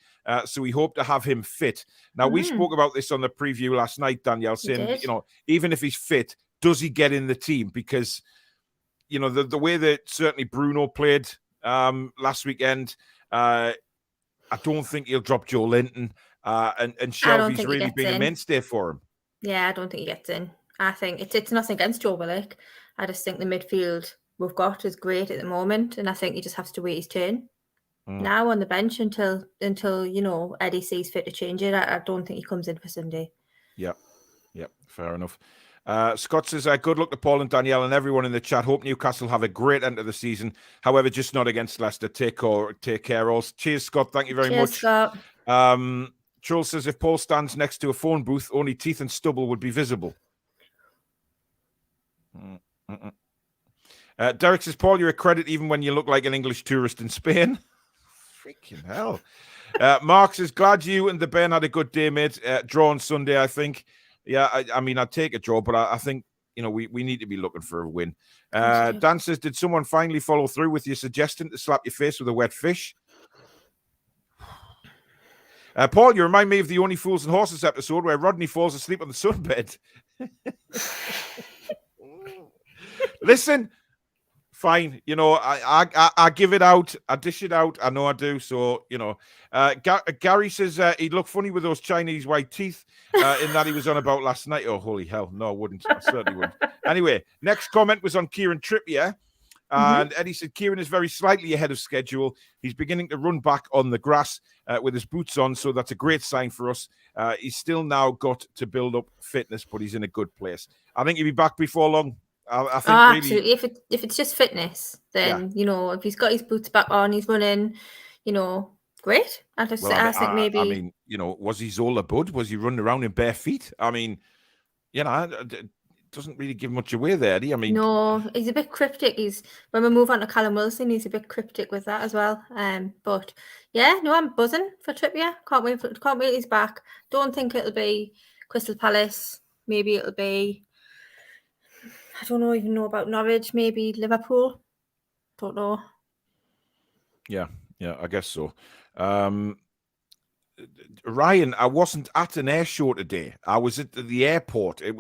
so we hope to have him fit. Now we spoke about this on the preview last night, Danielle, saying even if he's fit, does he get in the team? Because the way that certainly Bruno played last weekend, I don't think he'll drop Joe Linton, and Shelby's really been a mainstay for him. Yeah, I don't think he gets in. I think it's nothing against Joe Willock. I just think the midfield we've got is great at the moment, and I think he just has to wait his turn now on the bench until Eddie sees fit to change it. I don't think he comes in for Sunday. Yep, fair enough. Scott says, good luck to Paul and Danielle and everyone in the chat. Hope Newcastle have a great end of the season. However, just not against Leicester. Take care all. Cheers, Scott. Thank you very much. Scott. Troll says, if Paul stands next to a phone booth, only teeth and stubble would be visible. Derek says, Paul, you're a credit even when you look like an English tourist in Spain. Freaking hell. Mark says, glad you and the Ben had a good day, mate. Draw on Sunday, I think. Yeah, I mean, I'd take a draw, but I think, we need to be looking for a win. Dan says, did someone finally follow through with your suggestion to slap your face with a wet fish? Paul, you remind me of the Only Fools and Horses episode where Rodney falls asleep on the sunbed. Listen, fine. I give it out. I dish it out. I know I do. So, Gary says he'd look funny with those Chinese white teeth in that he was on about last night. Oh, holy hell. No, I wouldn't. I certainly wouldn't. Anyway, next comment was on Kieran Trippier. And Eddie said, Kieran is very slightly ahead of schedule. He's beginning to run back on the grass with his boots on, so that's a great sign for us. He's still now got to build up fitness, but he's in a good place. I think he'll be back before long. I think absolutely. If it's just fitness, then, if he's got his boots back on, he's running, great. I think maybe... I mean, was he Zola Bud? Was he running around in bare feet? I mean, doesn't really give much away there, Eddie. I mean, no, he's a bit cryptic. When we move on to Callum Wilson, he's a bit cryptic with that as well. But yeah, no, I'm buzzing for Trippier. Can't wait he's back. Don't think it'll be Crystal Palace. Maybe it'll be, I don't even know about Norwich. Maybe Liverpool. Don't know. Yeah, I guess so. Ryan, I wasn't at an air show today. I was at the airport. It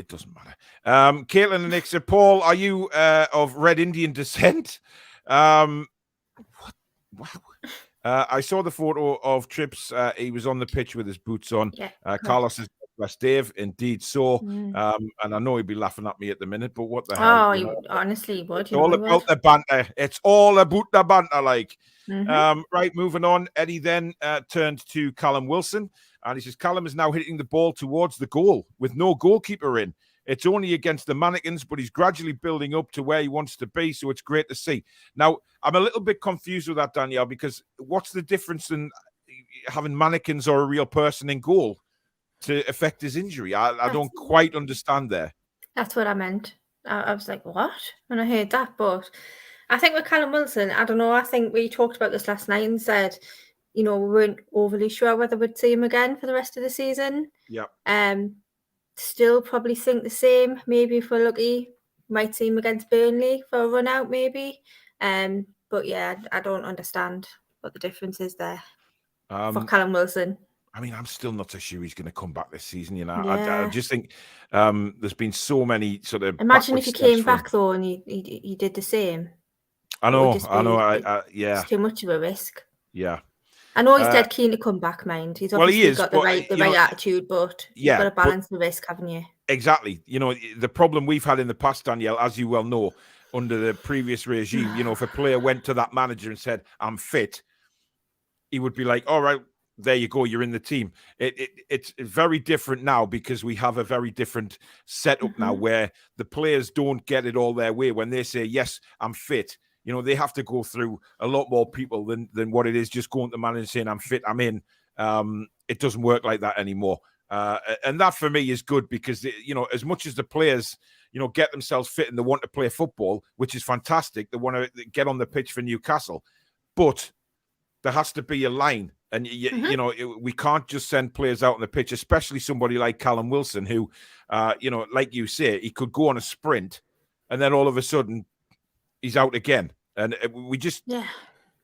doesn't matter. Caitlin and Nick said, Paul, are you of Red Indian descent? Wow. I saw the photo of Trips. He was on the pitch with his boots on. Yeah, Carlos says, bless Dave. Indeed so. And I know he'd be laughing at me at the minute, but what the hell? Oh, honestly, would. It's all about the banter. It's all about the banter, like. Right, moving on. Eddie then turned to Callum Wilson, and he says, Callum is now hitting the ball towards the goal with no goalkeeper in. It's only against the mannequins, but he's gradually building up to where he wants to be, so it's great to see. Now, I'm a little bit confused with that, Danielle, because what's the difference in having mannequins or a real person in goal to affect his injury? I don't quite understand there. That's what I meant. I was like, what? When I heard that, but... I think with Callum Wilson, I don't know. I think we talked about this last night and said, we weren't overly sure whether we'd see him again for the rest of the season. Yeah. Still probably think the same. Maybe if we're lucky, might see him against Burnley for a run out, maybe. But yeah, I don't understand what the difference is there for Callum Wilson. I mean, I'm still not so sure he's going to come back this season. I just think there's been so many sort of. Imagine if he came back though and he did the same. I know. Yeah. It's too much of a risk. Yeah. I know he's dead keen to come back, mind. He's obviously got the right attitude, but you've got to balance the risk, haven't you? Exactly. The problem we've had in the past, Danielle, as you well know, under the previous regime, if a player went to that manager and said, I'm fit, he would be like, all right, there you go, you're in the team. It's very different now because we have a very different setup now where the players don't get it all their way. When they say, yes, I'm fit, they have to go through a lot more people than what it is just going to the manager saying, I'm fit, I'm in. It doesn't work like that anymore. And that for me is good because, as much as the players, get themselves fit and they want to play football, which is fantastic. They want to get on the pitch for Newcastle, but there has to be a line. And, we can't just send players out on the pitch, especially somebody like Callum Wilson, who, like you say, he could go on a sprint and then all of a sudden he's out again. And we just,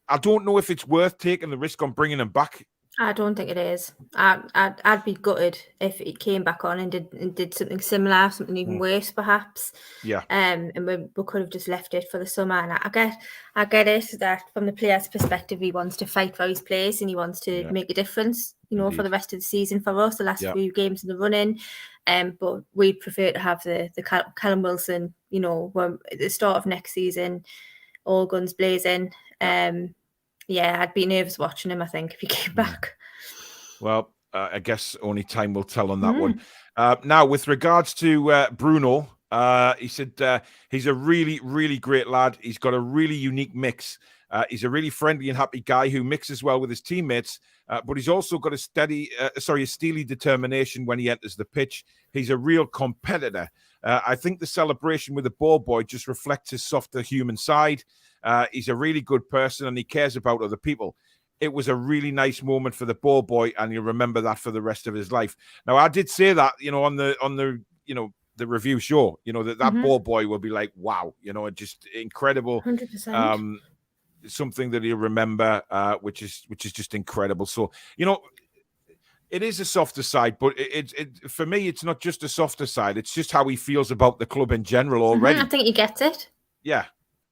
I don't know if it's worth taking the risk on bringing him back. I don't think it is. I'd be gutted if he came back on and did something similar, something even worse, perhaps. Yeah. And we could have just left it for the summer. And I get it that from the player's perspective, he wants to fight for his place and he wants to make a difference, for the rest of the season for us, the last few games in the running. But we'd prefer to have the Callum Wilson, when at the start of next season, all guns blazing. Yeah, I'd be nervous watching him, I think, if he came back. Well, I guess only time will tell on that one. Now, with regards to Bruno, he said he's a really, really great lad. He's got a really unique mix. He's a really friendly and happy guy who mixes well with his teammates, but he's also got a steely determination when he enters the pitch. He's a real competitor. I think the celebration with the ball boy just reflects his softer human side. He's a really good person and he cares about other people. it was a really nice moment for the ball boy, and you'll remember that for the rest of his life. Now, I did say that, on the the review show, that ball boy will be like, wow, just incredible. 100%. Something that he'll remember, which is just incredible. So, it is a softer side, but it for me, it's not just a softer side. It's just how he feels about the club in general already. I think he gets it. Yeah.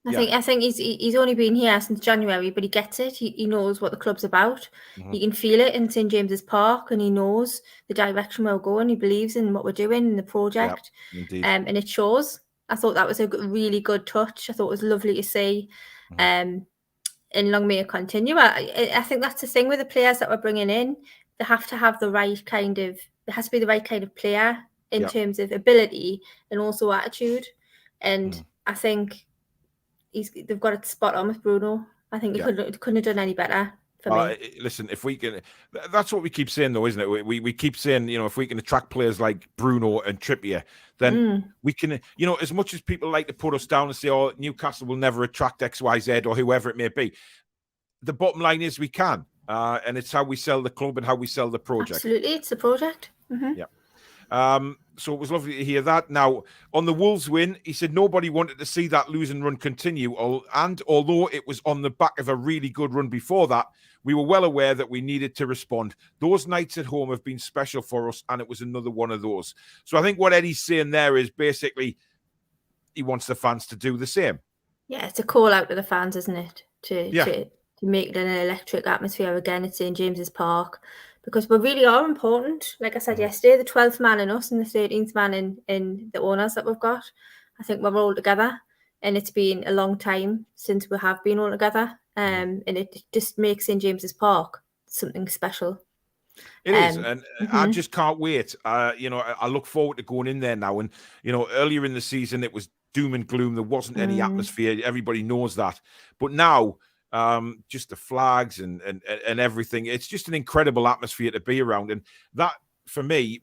I think he's only been here since January, but he gets it. He knows what the club's about. He can feel it in St James's Park, and he knows the direction we're going. He believes in what we're doing in the project, and it shows. I thought that was a really good touch. I thought it was lovely to see, and long may it continue. I think that's the thing with the players that we're bringing in. They have to have the right kind of. There has to be the right kind of player in terms of ability and also attitude, and I think. They've got it spot on with Bruno. I think he couldn't have done any better for me. Listen, if we can, that's what we keep saying, though, isn't it? We keep saying, if we can attract players like Bruno and Trippier, then we can, as much as people like to put us down and say, oh, Newcastle will never attract XYZ or whoever it may be. The bottom line is we can, and it's how we sell the club and how we sell the project. Absolutely, it's the project. Yeah. So it was lovely to hear that. Now, on the Wolves win, he said nobody wanted to see that losing run continue. And although it was on the back of a really good run before that, we were well aware that we needed to respond. Those nights at home have been special for us, and it was another one of those. So I think what Eddie's saying there is basically he wants the fans to do the same. Yeah, it's a call out to the fans, isn't it? To make it an electric atmosphere again at St James's Park. Because we really are important. Like I said yesterday, the 12th man in us and the 13th man in the owners that we've got. I think we're all together. And it's been a long time since we have been all together. And it just makes St James's Park something special. It is. And I just can't wait. I look forward to going in there now. And, earlier in the season, it was doom and gloom. There wasn't any atmosphere. Everybody knows that. But now... just the flags and everything. It's just an incredible atmosphere to be around. And that, for me,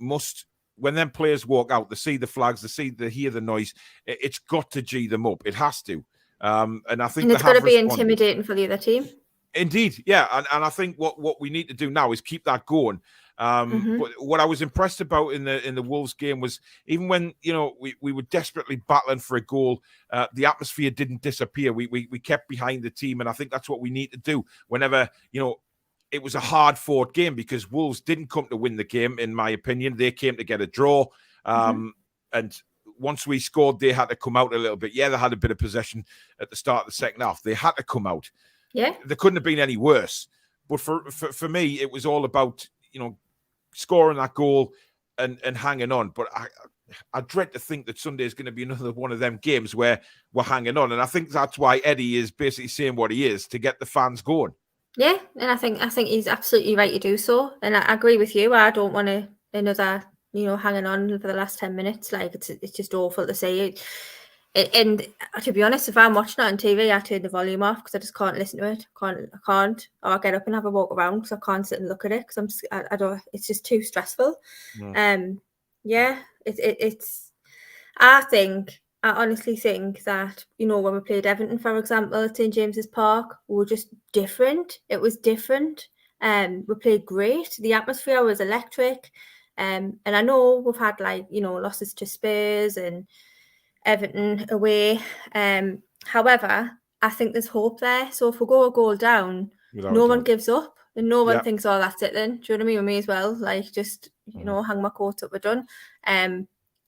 when them players walk out, they see the flags, they hear the noise, it's got to G them up. It has to. And I think it's got to be intimidating for the other team. Indeed, yeah. And I think what we need to do now is keep that going. But what I was impressed about in the Wolves game was even when we were desperately battling for a goal, the atmosphere didn't disappear. We kept behind the team, and I think that's what we need to do whenever it was a hard fought game, because Wolves didn't come to win the game. In my opinion, they came to get a draw, and once we scored, they had to come out a little bit. Yeah, they had a bit of possession at the start of the second half. They had to come out. Yeah, they couldn't have been any worse. But for me, it was all about scoring that goal and hanging on. But I dread to think that Sunday is going to be another one of them games where we're hanging on. And I think that's why Eddie is basically saying what he is, to get the fans going. Yeah, and I think he's absolutely right to do so. And I agree with you. I don't want another, hanging on for the last 10 minutes. Like, it's just awful to say. And to be honest, if I'm watching it on TV, I turn the volume off because I just can't listen to it. I can't. Or I'll get up and have a walk around because I can't sit and look at it because I don't. It's just too stressful. It's. I honestly think that when we played Everton, for example, at St James's Park, we were just different. It was different. We played great. The atmosphere was electric. And I know we've had losses to Spurs and Everton away. However, I think there's hope there. So if we go a goal down, no one gives up, and no one thinks, "Oh, that's it then." Do you know what I mean? We may as well just hang my coat up. We're done.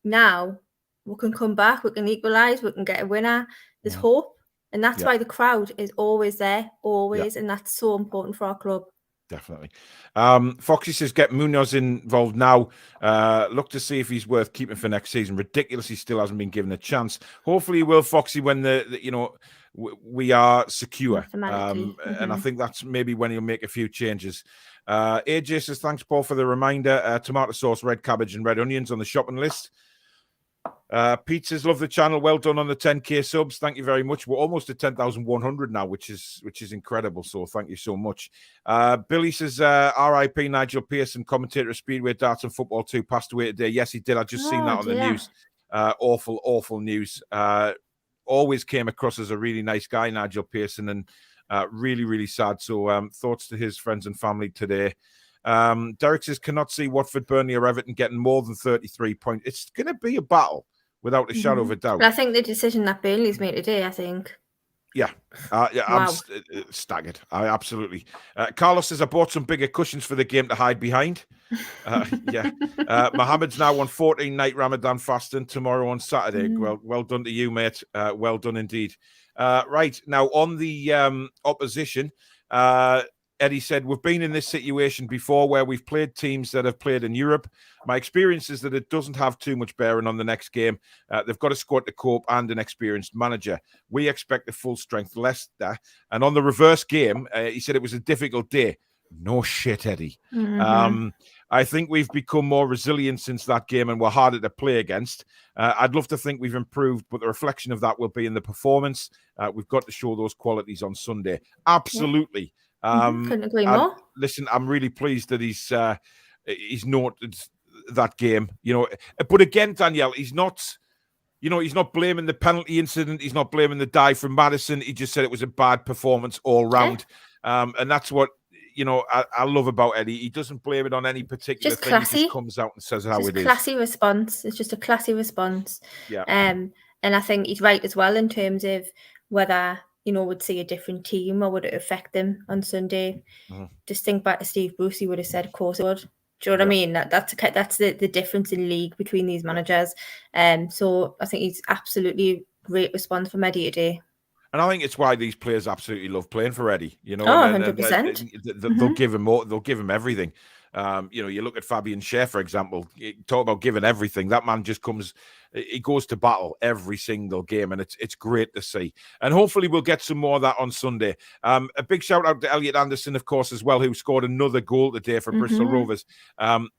Now we can come back. We can equalise. We can get a winner. There's hope, and that's why the crowd is always there, always, and that's so important for our club. Definitely. Foxy says, get Munoz involved now. Look to see if he's worth keeping for next season. Ridiculous, he still hasn't been given a chance. Hopefully he will, Foxy, when we are secure. And I think that's maybe when he'll make a few changes. AJ says, thanks, Paul, for the reminder. Tomato sauce, red cabbage and red onions on the shopping list. Pete says, love the channel. Well done on the 10k subs. Thank you very much. We're almost at 10,100 now, which is incredible. So thank you so much. Billy says, RIP Nigel Pearson, commentator of Speedway Darts and Football 2, passed away today. Yes, he did. I just seen that on the news. Awful news. Always came across as a really nice guy, Nigel Pearson, and Really, really sad. So thoughts to his friends and family today. Derek says, cannot see Watford, Burnley or Everton getting more than 33 points. It's going to be a battle without a shadow of a doubt. But I think the decision that Burnley's made today, I think. Yeah, wow. I'm staggered. Absolutely. Carlos says, I bought some bigger cushions for the game to hide behind. Mohammed's now on 14-night Ramadan fasting tomorrow on Saturday. Well done to you, mate. Well done indeed. Right, now on the opposition, Eddie said, we've been in this situation before where we've played teams that have played in Europe. My experience is that it doesn't have too much bearing on the next game. They've got a squad to cope and an experienced manager. We expect a full-strength Leicester. And on the reverse game, he said it was a difficult day. No shit, Eddie. I think we've become more resilient since that game and we're harder to play against. I'd love to think we've improved, but the reflection of that will be in the performance. We've got to show those qualities on Sunday. Absolutely. Couldn't agree more. Listen, I'm really pleased that he's noted that game, but again, Danielle, he's not blaming the penalty incident. He's not blaming the dive from Maddison. He just said it was a bad performance all round. And that's what, I love about Eddie. He doesn't blame it on any particular thing. He just comes out and says how it is. Classy response. It's just a classy response. Yeah. And I think he's right as well in terms of whether, would see a different team or would it affect them on Sunday. Just think back to Steve Bruce, he would have said, of course it would. Do you know what I mean? That's the difference in league between these managers. So I think he's absolutely great response from Eddie today. And I think it's why these players absolutely love playing for Eddie. 100%. They'll give him more. They'll give him everything. You look at Fabian Schär, for example. Talk about giving everything. That man just comes. He goes to battle every single game, and it's great to see. And hopefully we'll get some more of that on Sunday. A big shout out to Elliot Anderson, of course, as well, who scored another goal today for Bristol Rovers.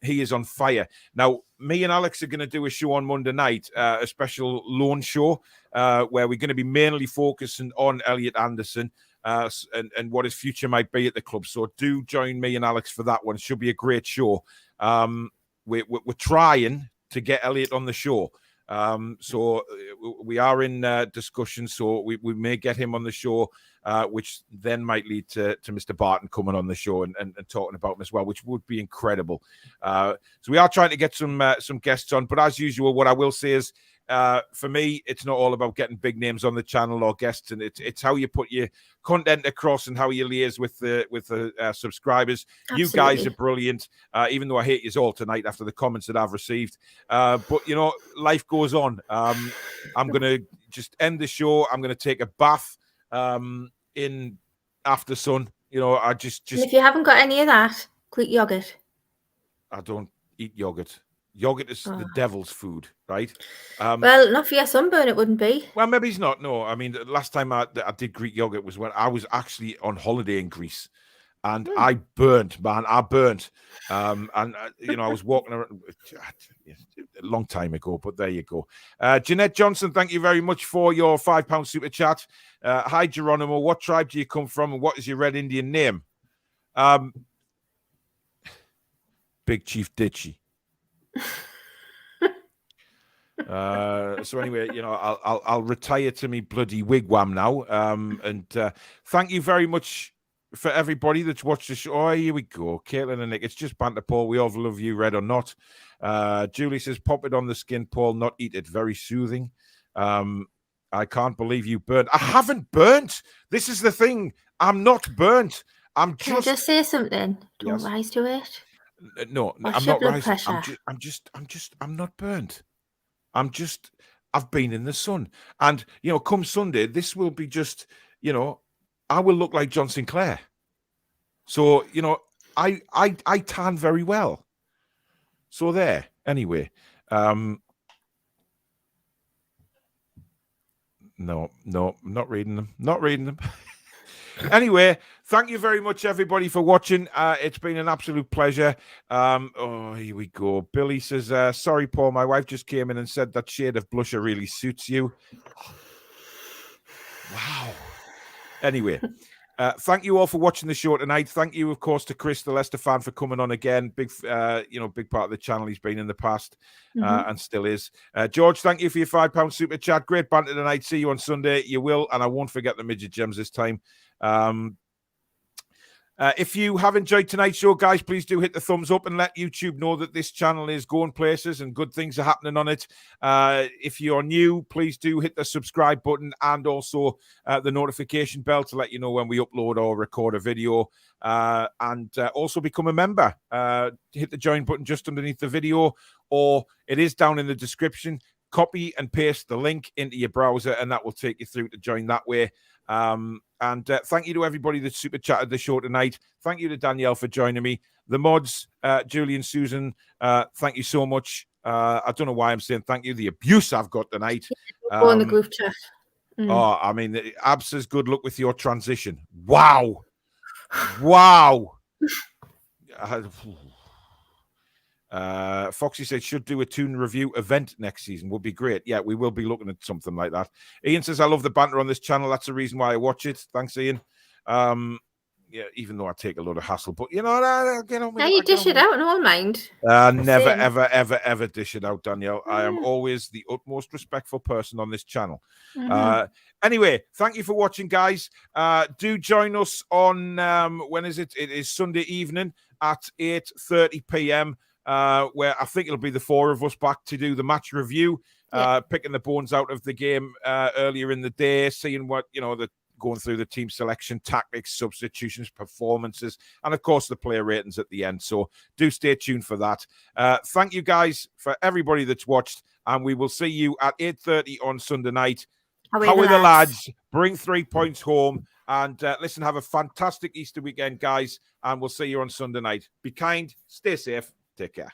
He is on fire. Now, me and Alex are going to do a show on Monday night, a special loan show, where we're going to be mainly focusing on Elliot Anderson. And what his future might be at the club. So do join me and Alex for that one. It should be a great show. We're trying to get Elliot on the show. So we are in discussion. So we may get him on the show, which then might lead to Mr. Barton coming on the show and talking about him as well, which would be incredible. So we are trying to get some guests on. But as usual, what I will say is, for me, it's not all about getting big names on the channel or guests, and it's how you put your content across and how you liaise with the subscribers. Absolutely. You guys are brilliant, even though I hate you all tonight after the comments that I've received. But life goes on. I'm gonna just end the show. I'm gonna take a bath in after sun. I just. And if you haven't got any of that, Greek yogurt. I don't eat yogurt. Yogurt is the devil's food, right? Well, not for your sunburn, it wouldn't be. Well, maybe it's not. No, I mean, the last time I did Greek yogurt was when I was actually on holiday in Greece, and I burnt, man. I burnt, and I was walking around a long time ago. But there you go. Jeanette Johnson, thank you very much for your £5 super chat. Hi, Geronimo. What tribe do you come from, and what is your Red Indian name? Big Chief Ditchy. So anyway, I'll retire to me bloody wigwam now. And thank you very much for everybody that's watched the show. Oh, here we go, Caitlin and Nick. It's just banter, Paul. We all love you, red or not. Julie says, "Pop it on the skin, Paul. Not eat it. Very soothing." I can't believe you burnt. I haven't burnt. This is the thing. I'm not burnt. Can I just say something? Don't rise to it. No, I'm not rising. I'm not burnt. I've been in the sun. And, come Sunday, this will be just, I will look like John Sinclair. So, I tan very well. So there, anyway. No, not reading them. Not reading them. Anyway, thank you very much, everybody, for watching. It's been an absolute pleasure. Here we go. Billy says, sorry, Paul, my wife just came in and said that shade of blusher really suits you. Wow. Anyway, Thank you all for watching the show tonight. Thank you, of course, to Chris, the Leicester fan, for coming on again. Big part of the channel. He's been in the past and still is. George, thank you for your £5 super chat. Great banter tonight. See you on Sunday. You will, and I won't forget the midget gems this time. If you have enjoyed tonight's show, guys, please do hit the thumbs up and let YouTube know that this channel is going places and good things are happening on it. If you're new, please do hit the subscribe button and also the notification bell to let you know when we upload or record a video. And also become a member. Hit the join button just underneath the video, or it is down in the description. Copy and paste the link into your browser, and that will take you through to join that way. And thank you to everybody that super chatted the show tonight. Thank you to Danielle for joining me. The mods, Julie and Susan, thank you so much. I don't know why I'm saying thank you. The abuse I've got tonight. Go in the group chat. Oh, I mean, Abs says good luck with your transition. Wow. Wow. Foxy said should do a Toon review event next season. Would be great. Yeah, we will be looking at something like that. Ian says I love the banter on this channel. That's the reason why I watch it. Thanks, Ian. Yeah, even though I take a lot of hassle, but you know, I'll get on with it. You dish it out, no mind. Never, ever dish it out, Danielle. I am always the utmost respectful person on this channel. Anyway, thank you for watching, guys. Do join us on when is it? It is Sunday evening at 8:30 p.m. Where I think it'll be the four of us back to do the match review, picking the bones out of the game earlier in the day, seeing what, going through the team selection, tactics, substitutions, performances, and of course the player ratings at the end. So do stay tuned for that. Thank you guys for everybody that's watched, and we will see you at 8:30 on Sunday night. How are the lads? Bring 3 points home. And listen, have a fantastic Easter weekend, guys, and we'll see you on Sunday night. Be kind, stay safe. Take care.